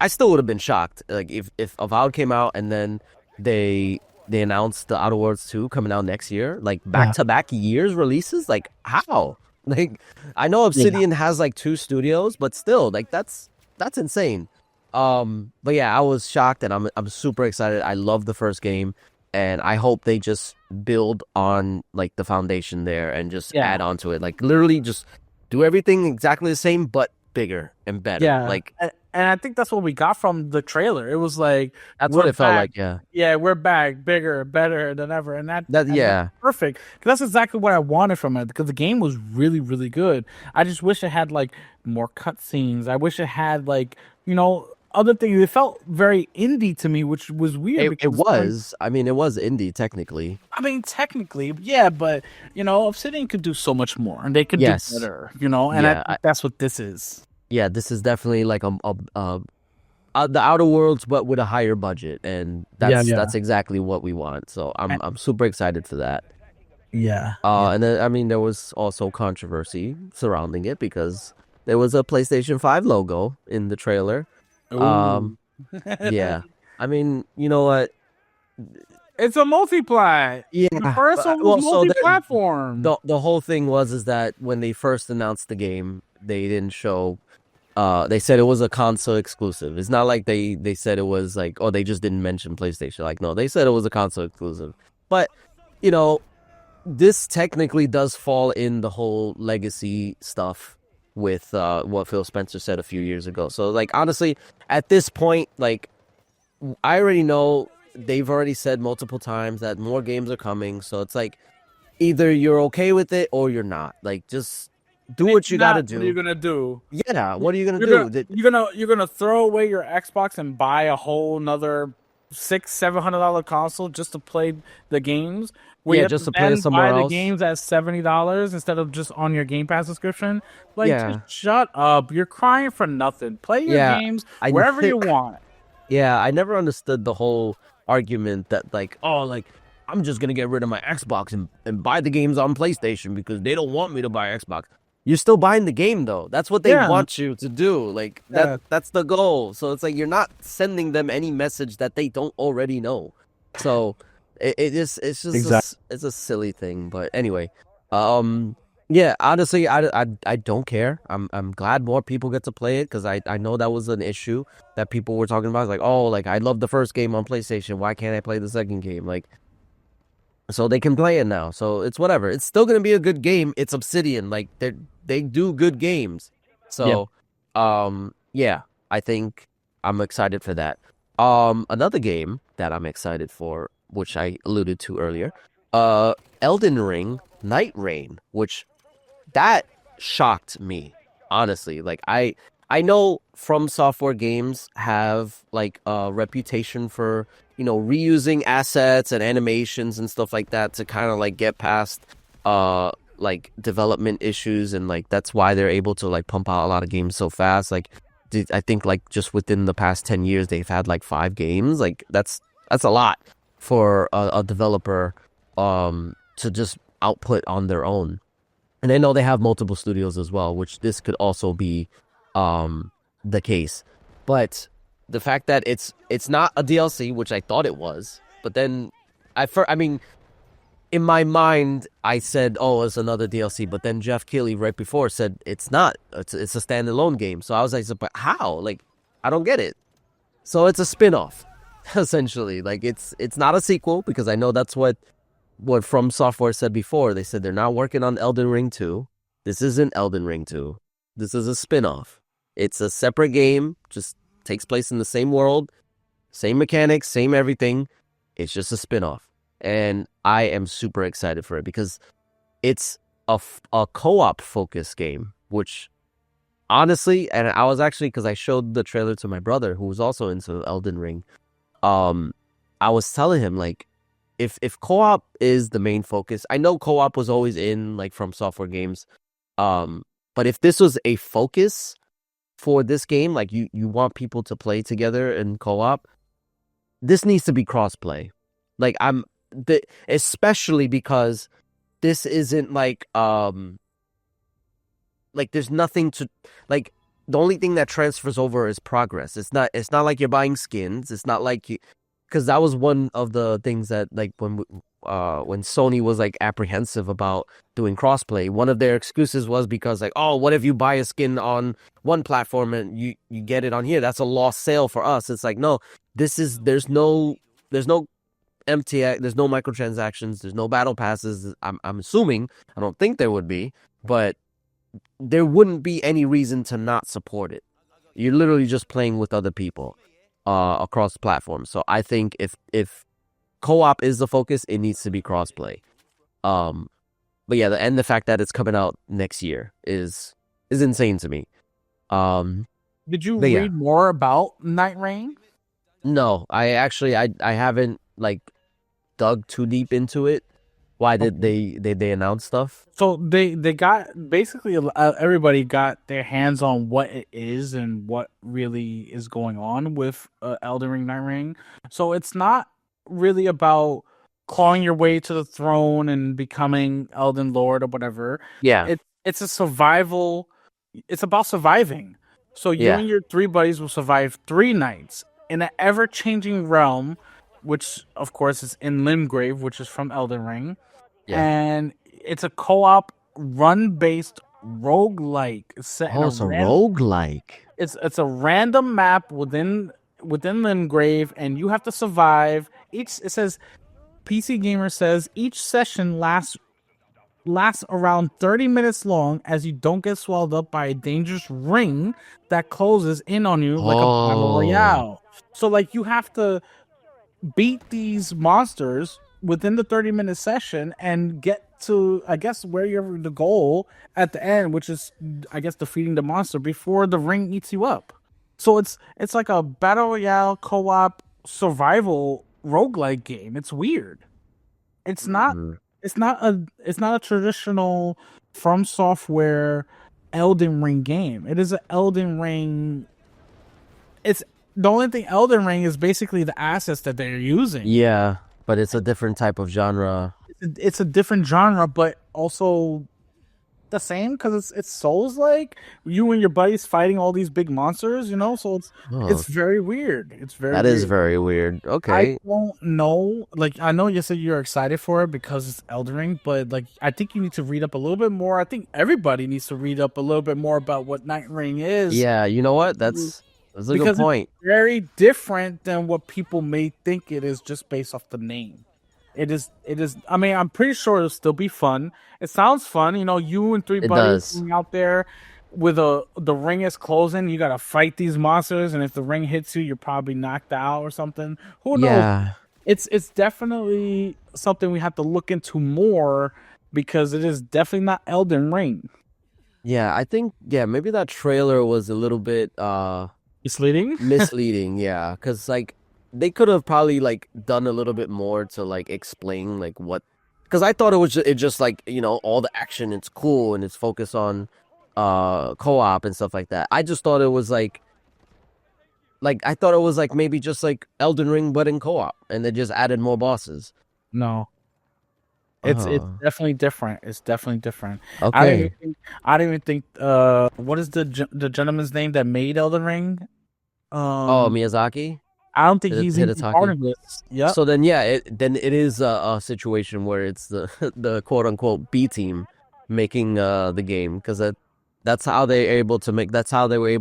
I still would have been shocked like if Avowed came out and then they they announced the Outer Worlds 2 coming out next year, like back Yeah. to back years releases, like how? Like I know Yeah. Obsidian has like two studios, but still, like that's insane. But yeah, I was shocked and I'm super excited. I love the first game and I hope they just build on like the foundation there and just Yeah. add on to it. Like literally just do everything exactly the same but bigger and better. Yeah. Like And I think that's what we got from the trailer. It was like that's what we're it felt back. like, yeah. Yeah, we're back, bigger, better than ever, and That that's yeah. perfect. 'Cause that's exactly what I wanted from it. Because the game was really, really good. I just wish it had like more cutscenes. I wish it had like other things. It felt very indie to me, which was weird It because like was. I mean, it was indie technically. I mean, technically, yeah, but Obsidian could do so much more, and they could do Yes. better, and I Yeah. think that's what this is. Yeah, this is definitely like the Outer Worlds but with a higher budget and Yeah, that's yeah, exactly what we want. So Uh, I'm super excited for that. yeah, yeah. And then I mean there was also controversy surrounding it because there was a PlayStation 5 logo in the trailer. Um Ooh. yeah. I mean, you know what? It's a multiply. The Yeah. first one was Well, so multi-platform. the whole thing was is that when they first announced the game, they didn't show. They said it was a console exclusive. It's not like they said it was like, oh, they just didn't mention PlayStation. Like, no, they said it was a console exclusive. But you know, this technically does fall in the whole legacy stuff with what Phil Spencer said a few years ago. So, like, honestly, at this point, like, I already know they've already said multiple times that more games are coming. So it's like either you're okay with it or you're not. Like, just do If what you got to not, what are you do. gonna do? Yeah, what are you gonna You're gonna do? That you're gonna throw away your Xbox and buy a whole nother $600-700 console just to play the games, where you yeah, have just to to play it then buy somewhere the else. games at $70 instead of just on your Game Pass subscription. Like, just Yeah, shut up. You're crying for nothing. Play your yeah. games I wherever you want. yeah, I never understood the whole argument that like, oh, like I'm just gonna get rid of my Xbox and buy the games on PlayStation because they don't want me to buy Xbox. You're still buying the game though. That's what they Yeah, want you to do. Like yeah, that's the goal. So it's like you're not sending them any message that they don't already know. So it's just exactly. it's a silly thing. But anyway, um yeah, honestly, I don't care. I'm glad more people get to play it because I know that was an issue that people were talking about. It's like, oh, like I love the first game on PlayStation. Why can't I play the second game? Like, so they can play it now. So it's whatever. It's still gonna be a good game. It's Obsidian. Like they do good games. Yeah. So yeah, I think I'm excited for that. Another game that I'm excited for, which I alluded to earlier, Elden Ring Night Rain, which that shocked me, honestly. Like I know From Software games have like a reputation for, reusing assets and animations and stuff like that to kind of like get past like development issues, and like that's why they're able to like pump out a lot of games so fast. Like I think like just within the past 10 years they've had like 5 games. Like that's a lot for a developer to just output on their own. And I know they have multiple studios as well, which this could also be the case. But the fact that it's not a DLC, which I thought it was, but then I mean, in my mind, I said, "Oh, it's another DLC," but then Jeff Keighley right before said it's not. It's a standalone game. So I was like, "But how? Like, I don't get it." So it's a spin-off, essentially. Like it's not a sequel because I know that's what what From Software said before. They said they're not working on Elden Ring 2. This isn't Elden Ring 2. This is a spin-off. It's a separate game, just takes place in the same world, same mechanics, same everything. It's just a spin-off. And I am super excited for it because it's a co-op focused game, which honestly, and I was actually, because I showed the trailer to my brother who was also into Elden Ring. I was telling him, like, if co-op is the main focus, I know co-op was always in like From Software games. But if this was a focus for this game, like you want people to play together in co-op, this needs to be cross-play. Like especially because this isn't like there's nothing to like. The only thing that transfers over is progress. It's not like you're buying skins. It's not like you, because that was one of the things that like when Sony was like apprehensive about doing crossplay. One of their excuses was because like, oh, what if you buy a skin on one platform and you get it on here? That's a lost sale for us. It's like, no, there's no MTX, there's no microtransactions, there's no battle passes. I'm assuming, I don't think there would be, but there wouldn't be any reason to not support it. You're literally just playing with other people across platforms. So I think if co-op is the focus, it needs to be crossplay. But yeah, the fact that it's coming out next year is insane to me. Did you but yeah. read more about Night Rain? No, I haven't like dug too deep into it. Why did they announce stuff? So they got basically everybody got their hands on what it is and what really is going on with Elden Ring Night Ring. So it's not really about clawing your way to the throne and becoming Elden Lord or whatever. Yeah, it's a survival. It's about surviving. So you and your 3 buddies will survive 3 nights in an ever-changing realm, which of course is in Limgrave, which is from Elden Ring. Yeah. And it's a co-op run-based roguelike set in it's a roguelike. It's a random map within Limgrave, and you have to survive. It says PC Gamer says each session lasts around 30 minutes long as you don't get swallowed up by a dangerous ring that closes in on you like a battle royale. So like you have to beat these monsters within the 30-minute session and get to, I guess, where you're the goal at the end, which is, I guess, defeating the monster before the ring eats you up. So it's like a battle royale co-op survival roguelike game. It's weird. It's not a traditional From Software Elden Ring game. It is an Elden Ring. It's the only thing Elden Ring is basically the assets that they're using. Yeah, but it's a different type of genre. It's a different genre, but also the same because it's Souls-like. You and your buddies fighting all these big monsters, you know. So it's very weird. That is very weird. Okay, I don't know. Like, I know you said you're excited for it because it's Elden Ring, but like, I think you need to read up a little bit more. I think everybody needs to read up a little bit more about what Night Ring is. Yeah, you know what? That's a good point. It's very different than what people may think it is just based off the name. It is. I mean, I'm pretty sure it'll still be fun. It sounds fun. You know, you and 3 buddies out there with the ring is closing. You got to fight these monsters, and if the ring hits you, you're probably knocked out or something. Who knows? Yeah. It's definitely something we have to look into more because it is definitely not Elden Ring. Yeah, I think maybe that trailer was a little bit misleading. Yeah, because like they could have probably like done a little bit more to like explain like what, because I thought it just like, you know, all the action, it's cool and it's focused on co-op and stuff like that. I just thought it was like I thought it was like maybe just like Elden Ring but in co-op, and they just added more bosses. No. It's definitely different. It's definitely different. Okay. I don't even think what is the gentleman's name that made Elden Ring? Miyazaki? I don't think he's even part of this. Yeah. So then, it is a situation where it's the quote unquote B team making the game, because that's how they were able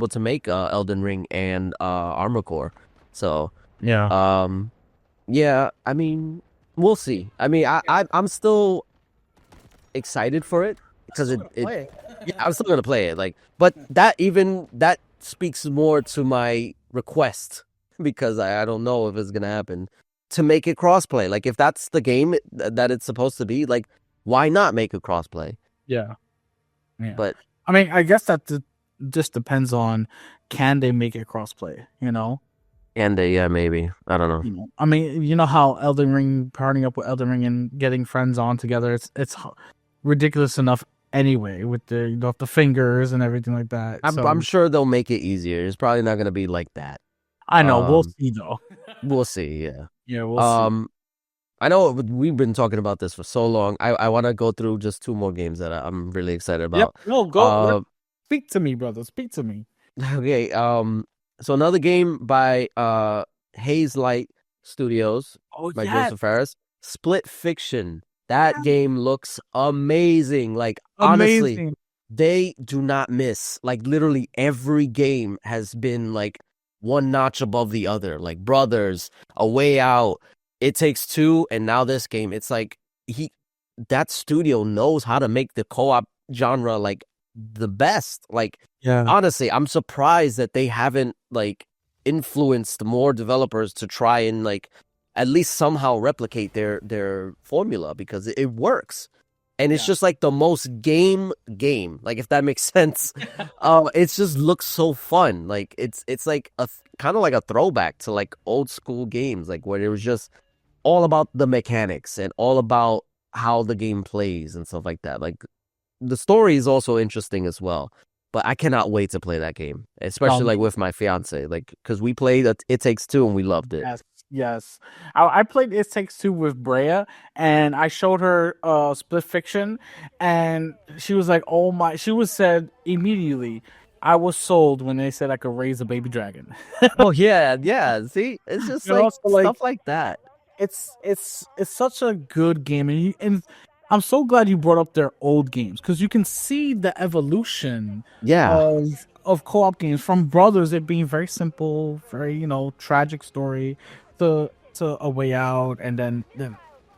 to make Elden Ring and Armor Core. So yeah. Yeah. I mean, we'll see. I mean, I'm still excited for it because it Play. yeah, I'm still gonna play it. Like, but that speaks more to my request because I don't know if it's gonna happen to make it crossplay. Like, if that's the game that it's supposed to be, like, why not make it crossplay? Yeah. But I mean, I guess that just depends on can they make it crossplay, you know? and yeah, maybe I don't know. I mean, you know how Elden Ring partnering up with Elden Ring and getting friends on together, it's ridiculous enough anyway with the the fingers and everything like that. I'm sure they'll make it easier. It's probably not gonna be like that. I know, we'll see though. We'll see. Yeah. Yeah, we'll see. I know we've been talking about this for so long. I want to go through just two more games that I'm really excited Yep. about. No, go. Speak to me, brother. Speak to me. Okay. So another game by Haze Light Studios Oh by yeah, Joseph Ferris. Split Fiction. That game looks amazing. Like, honestly, amazing. they do not miss. Like, literally every game has been like one notch above the other. Like Brothers, A Way Out, It Takes Two, and now this game. It's like that studio knows how to make the co-op genre like the best. Like, Yeah. honestly, I'm surprised that they haven't like influenced more developers to try and like at least somehow replicate their formula because it works. And it's just like the most game, like, if that makes sense. It just looks so fun. Like, it's like a kind of like a throwback to like old school games, like where it was just all about the mechanics and all about how the game plays and stuff like that. Like, the story is also interesting as well. But I cannot wait to play that game, especially like with my fiance, like, because we played It Takes Two and we loved it. Yes. I played It Takes Two with Brea, and I showed her Split Fiction, and she was like, "Oh my!" She was said immediately, "I was sold when they said I could raise a baby dragon." Oh yeah, yeah. See, it's just like stuff like that. It's such a good game, and I'm so glad you brought up their old games because you can see the evolution Yeah, of co-op games from Brothers, it being very simple, very tragic story, to A Way Out, and then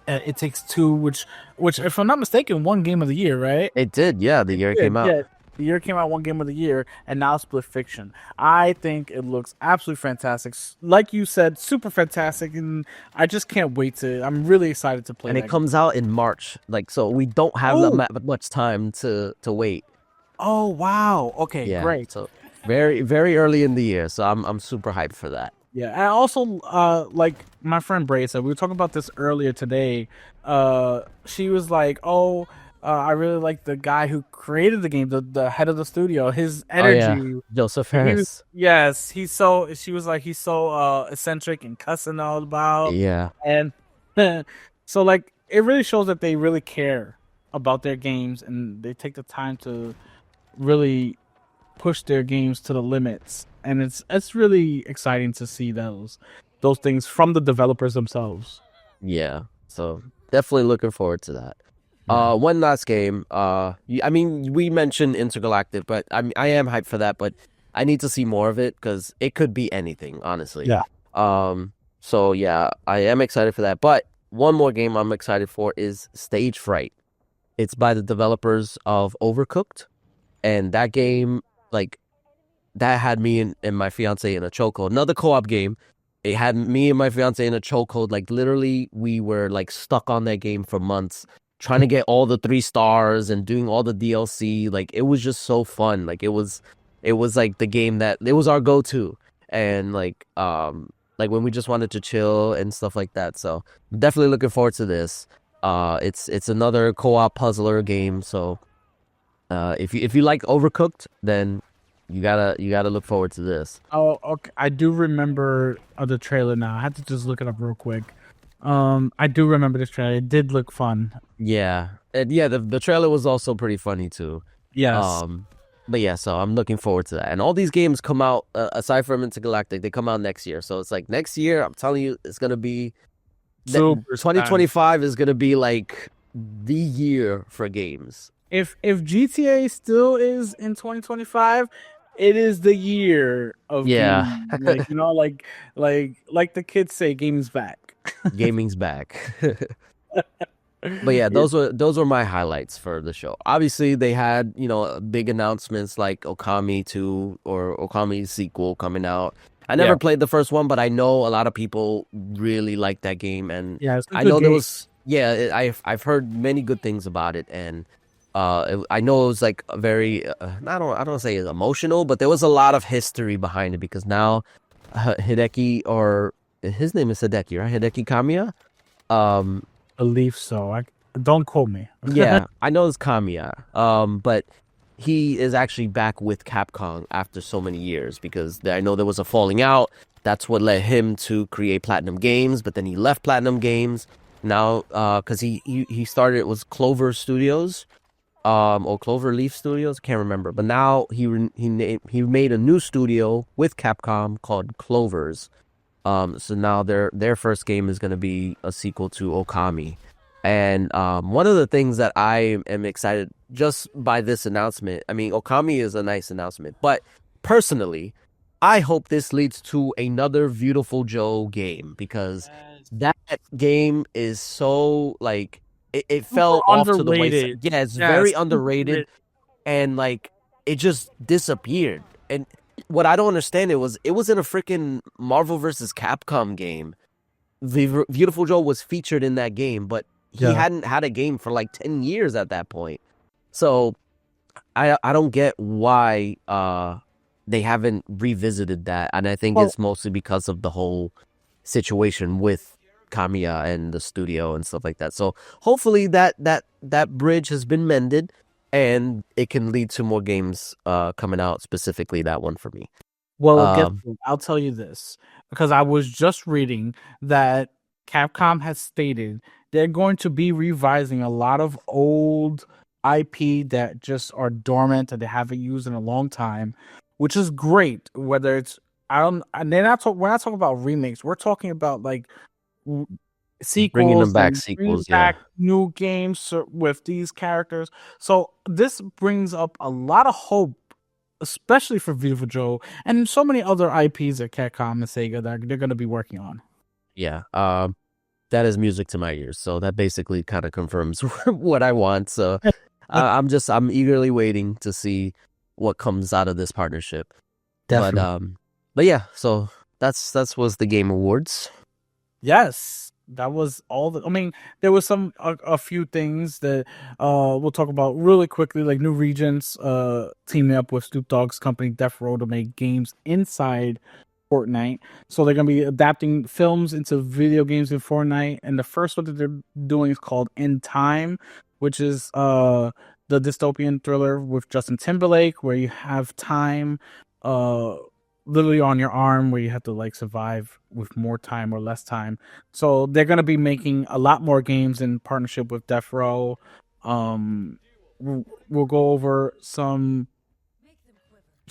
It Takes Two, which if I'm not mistaken, won Game of the Year, right? it did. Yeah, the year it came out. Yeah, the year came out, one Game of the Year, and now Split Fiction. I think it looks absolutely fantastic. Like you said, super fantastic, and I just can't wait to. I'm really excited to play. And it comes out in March, like, so we don't have that much time to wait. Oh wow! Okay, Yeah, great. so very very early in the year, so I'm super hyped for that. Yeah, and also, like my friend Bray said, we were talking about this earlier today. She was like, "Oh, I really like the guy who created the game, the head of the studio. His energy, Oh yeah, Joseph Harris. yes, he's so." She was like, "He's so eccentric and cussing all about." Yeah, And so, like, it really shows that they really care about their games and they take the time to really push their games to the limits, and it's really exciting to see those things from the developers themselves. yeah. So definitely looking forward to that. One last game. I mean, we mentioned Intergalactic, but I am hyped for that, but I need to see more of it because it could be anything, honestly. Yeah. So yeah, I am excited for that. But one more game I'm excited for is Stage Fright. It's by the developers of Overcooked, and that game, like, that had me and my fiance in a chokehold. Another co-op game. It had me and my fiance in a chokehold. Like, literally, we were like stuck on that game for months, trying to get all the 3 stars and doing all the DLC. Like, it was just so fun. Like, it was like the game that it was our go-to, and like when we just wanted to chill and stuff like that. So I'm definitely looking forward to this. It's another co-op puzzler game. So if you like Overcooked, then you gotta look forward to this. Oh, okay. I do remember the trailer now. I had to just look it up real quick. I do remember this trailer. It did look fun. Yeah, and yeah, the trailer was also pretty funny too. Yes. But yeah, so I'm looking forward to that. And all these games come out, aside from Intergalactic, they come out next year. So it's like next year, I'm telling you, it's gonna be 2025 is gonna be like the year for games. If GTA still is in 2025, it is the year of gaming. Like, like the kids say, gaming's back. Gaming's back. But yeah, Yeah, those were my highlights for the show. Obviously, they had, big announcements like Okami 2 or Okami sequel coming out. I yeah, never played the first one, but I know a lot of people really like that game, and yeah. It's a I good know there game. was I've heard many good things about it, and I know it was like a very I don't say it's emotional, but there was a lot of history behind it because now Hideki, or his name is Hideki, right? Hideki Kamiya. Um, Believe so. I don't quote me. Yeah, I know it's Kamiya. But he is actually back with Capcom after so many years because I know there was a falling out. That's what led him to create Platinum Games, but then he left Platinum Games now because he started, it was Clover Studios, or Clover Leaf Studios, I can't remember. But now he made a new studio with Capcom called Clovers. So now their first game is going to be a sequel to Okami. And one of the things that I am excited just by this announcement, I mean, Okami is a nice announcement, but personally, I hope this leads to another Beautiful Joe game because Yes. that game is so like it Super fell off to the wayside. underrated. Yeah, it's Yeah, very super underrated, underrated. and like it just disappeared. And what I don't understand, it was in a freaking Marvel versus Capcom game. The Beautiful Joe was featured in that game, but he Yeah. hadn't had a game for like 10 years at that point. So I don't get why they haven't revisited that, and I think Well, it's mostly because of the whole situation with Kamiya and the studio and stuff like that. So hopefully that bridge has been mended and it can lead to more games coming out, specifically that one for me. Well, guess Um what? I'll tell you this because I was just reading that Capcom has stated they're going to be revising a lot of old IP that just are dormant and they haven't used in a long time, which is great. Whether it's I don't, and we're not talking about remakes. We're talking about like w- Bringing them sequels back and bringing sequels, yeah. back new games with these characters. So this brings up a lot of hope, especially for Beautiful Joe and so many other IPs at Capcom and Sega that they're going to be working on. Yeah. That is music to my ears. So that basically kind of confirms what I want. So I'm eagerly waiting to see what comes out of this partnership. But Definitely. but yeah, so that's was the Game Awards. Yes, that was all. I mean, there was a few things that we'll talk about really quickly, like New Regions teaming up with Snoop Dogg's company Death Row to make games inside Fortnite. So they're gonna be adapting films into video games in Fortnite, and the first one that they're doing is called In Time, which is the dystopian thriller with Justin Timberlake, where you have time uh literally on your arm, where you have to like survive with more time or less time. So they're gonna be making a lot more games in partnership with Death Row. Um, we'll go over some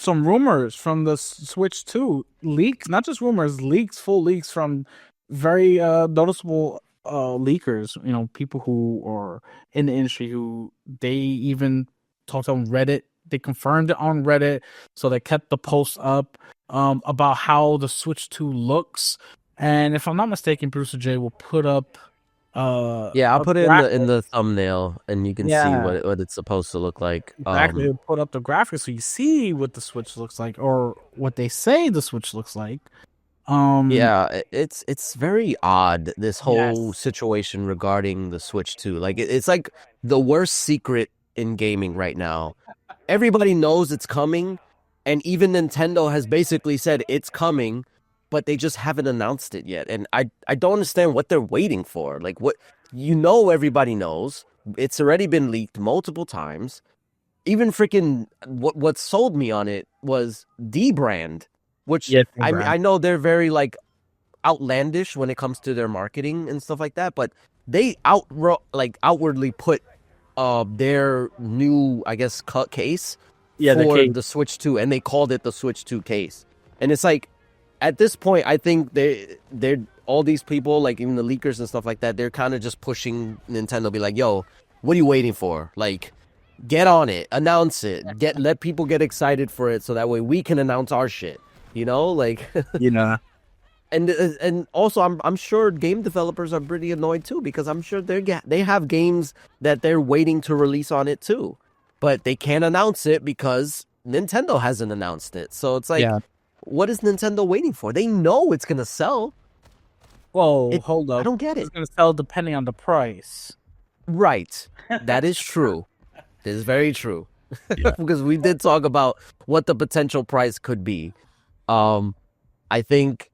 rumors from the Switch 2 leaks, not just rumors, leaks, full leaks from very noticeable leakers, people who are in the industry who they even talked on Reddit. They confirmed it on Reddit, so they kept the post up about how the Switch 2 looks. And if I'm not mistaken, Producer J will put up Yeah, I'll a put it in graphic. the thumbnail and you can see Yeah, what it's supposed to look like. exactly. He'll put up the graphics so you see what the Switch looks like or what they say the Switch looks like. Yeah, it's very odd, this whole Yes. situation regarding the Switch 2. Like it's like the worst secret in gaming right now. Everybody knows it's coming, and even Nintendo has basically said it's coming, but they just haven't announced it yet. And I don't understand what they're waiting for. Like everybody knows. It's already been leaked multiple times. Even freaking what sold me on it was D brand, which Yeah, I know they're very like outlandish when it comes to their marketing and stuff like that, but they outwardly put their new, I guess, cut case yeah, the for case. the Switch 2, and they called it the Switch 2 case. And it's like at this point, I think they're all these people, like even the leakers and stuff like that, they're kind of just pushing Nintendo, be like, yo, what are you waiting for? Like, get on it, announce it, let people get excited for it, so that way we can announce our shit. Like You know. And also I'm sure game developers are pretty annoyed too because I'm sure they have games that they're waiting to release on it too, but they can't announce it because Nintendo hasn't announced it. So it's like, Yeah. what is Nintendo waiting for? They know it's gonna sell. Whoa, hold I up. don't get It's it. gonna sell depending on the price. Right, that is true. That is very true. Yeah. Because we did talk about what the potential price could be. I think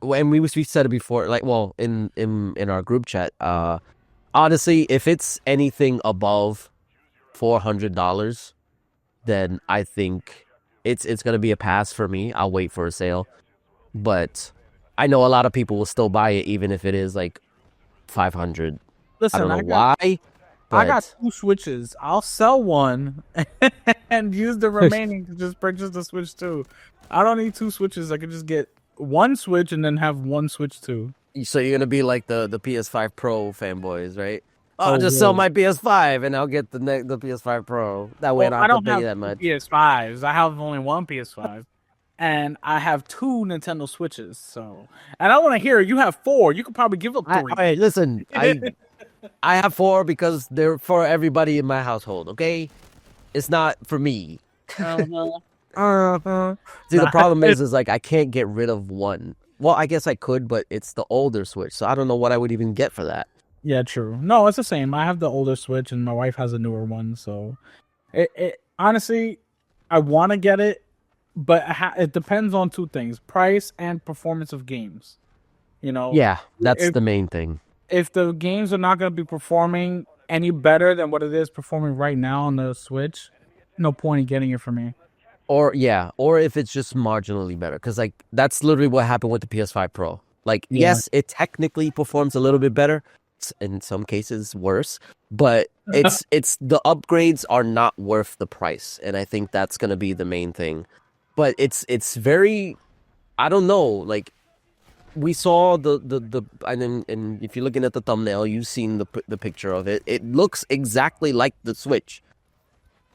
when we said it before, like, well, in our group chat, honestly, if it's anything above $400, then I think it's gonna be a pass for me. I'll wait for a sale, but I know a lot of people will still buy it even if it is like 500. I don't Listen, know why, I got but 2 Switches. I'll sell one and use the remaining to just purchase the Switch 2. I don't need 2 Switches. I could just get one Switch and then have one Switch 2. so you're gonna be like the PS5 Pro fanboys, right? I'll Oh, just sell whoa. my PS5 and I'll get the PS5 Pro. That way I Well, don't I have to don't pay have that two much. PS5s. I have only one PS5. And I have 2 Nintendo Switches. So, and I want to hear you have 4. You could probably give up 3. Listen, I have 4 because they're for everybody in my household. Okay, it's not for me. Uh-huh. See, the Nah, problem is like I can't get rid of one. Well, I guess I could, but it's the older Switch, so I don't know what I would even get for that. yeah, true. No, it's the same. I have the older Switch, and my wife has a newer one. So, it honestly, I want to get it, but it depends on 2 things: price and performance of games. You know, Yeah, that's if the main thing. if the games are not going to be performing any better than what it is performing right now on the Switch, no point in getting it for me. Or yeah, or if it's just marginally better, because like that's literally what happened with the PS5 Pro. Like, Yeah. yes, it technically performs a little bit better, in some cases worse, but it's the upgrades are not worth the price, and I think that's gonna be the main thing. But it's very, I don't know, like we saw the and if you're looking at the thumbnail, you've seen the picture of it. It looks exactly like the Switch.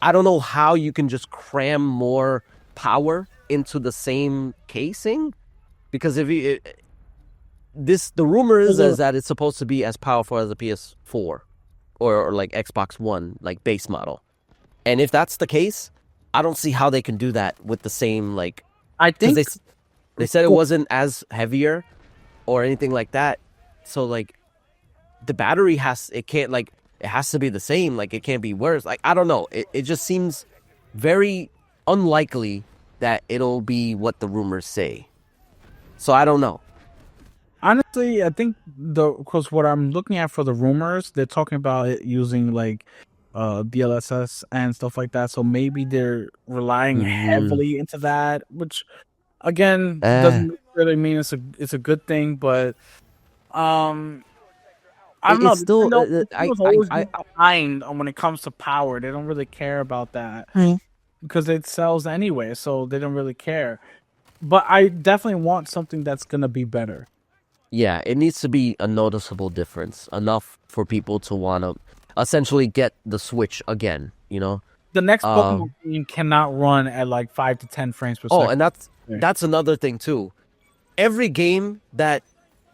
I don't know how you can just cram more power into the same casing, because if you the rumor is that it's supposed to be as powerful as a PS4 or like Xbox One, like base model. And if that's the case, I don't see how they can do that with the same, like, I because think they said it wasn't as heavier or anything like that. So like the battery it can't, like, it has to be the same, like it can't be worse. Like, I don't know. It just seems very unlikely that it'll be what the rumors say. So I don't know. honestly, I think because what I'm looking at for the rumors, they're talking about it using like DLSS and stuff like that. So maybe they're relying heavily into that, which again doesn't really mean it's a good thing. But I don't know. It's still Nintendo's always been behind when it comes to power. They don't really care about that because it sells anyway, so they don't really care. But I definitely want something that's gonna be better. yeah, it needs to be a noticeable difference, enough for people to want to essentially get the Switch again, you know? The next Pokemon game cannot run at like 5 to 10 frames per second. Oh, and that's another thing too. Every game that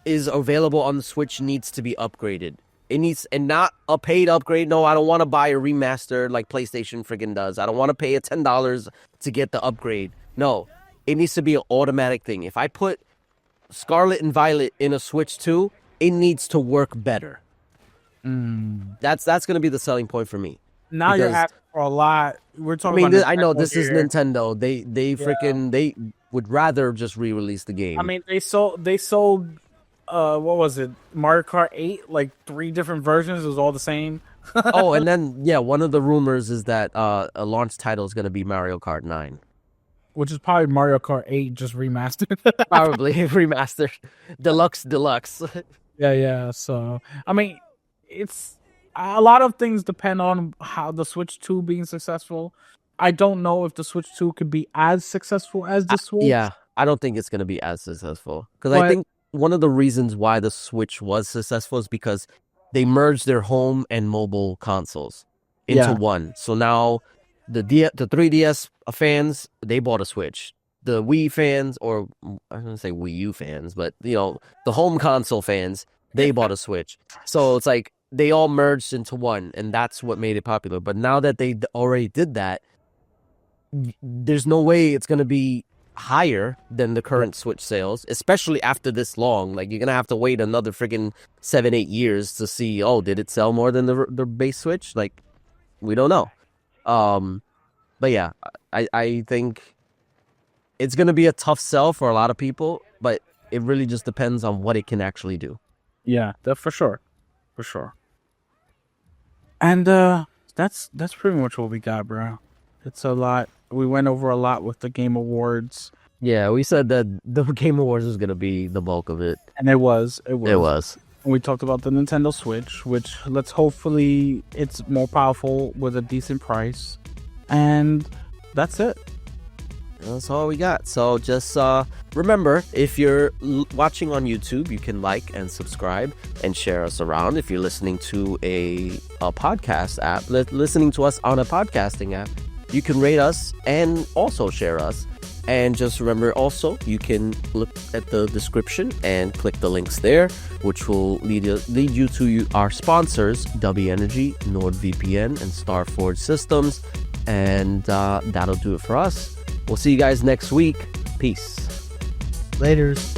is available on the Switch needs to be upgraded. It needs, and not a paid upgrade. No, I don't want to buy a remaster like PlayStation freaking does. I don't want to pay a $10 to get the upgrade. No, it needs to be an automatic thing. If I put Scarlet and Violet in a Switch 2, it needs to work better. That's going to be the selling point for me. Now you're Because, asking for a lot. We're I talking mean, about I know Nintendo this is here. Nintendo. They would rather just re-release the game. I mean, they sold what was it? Mario Kart 8, like 3 different versions. It was all the same. Oh, and then yeah, one of the rumors is that a launch title is going to be Mario Kart 9. Which is probably Mario Kart 8 just remastered. Probably remastered. Deluxe. Yeah. So, I mean, it's a lot of things depend on how the Switch 2 being successful. I don't know if the Switch 2 could be as successful as the Switch. Yeah, I don't think it's going to be as successful. Because I But- think one of the reasons why the Switch was successful is because they merged their home and mobile consoles into one. So now the 3DS fans, they bought a Switch. the Wii fans, or I'm gonna say Wii U fans, but the home console fans, they bought a Switch. So it's like they all merged into one, and that's what made it popular. But now that they already did that, there's no way it's gonna be higher than the current Switch sales, especially after this long. Like, you're gonna have to wait another freaking 7-8 years to see, did it sell more than the base Switch? Like, we don't know. But yeah, I think it's gonna be a tough sell for a lot of people, but it really just depends on what it can actually do. Yeah, that for sure. And that's pretty much what we got, bro. It's a lot. We went over a lot with the Game Awards. Yeah, we said that the Game Awards was gonna be the bulk of it. And it was. We talked about the Nintendo Switch, which hopefully it's more powerful with a decent price. And that's it. That's all we got. So just remember, if you're watching on YouTube, you can like and subscribe and share us around. If you're listening to a podcast app, listening to us on a podcasting app, you can rate us and also share us. And just remember also, you can look at the description and click the links there, which will lead you to our sponsors, W Energy, NordVPN, and Starforge Systems. And that'll do it for us. We'll see you guys next week. Peace. Laters.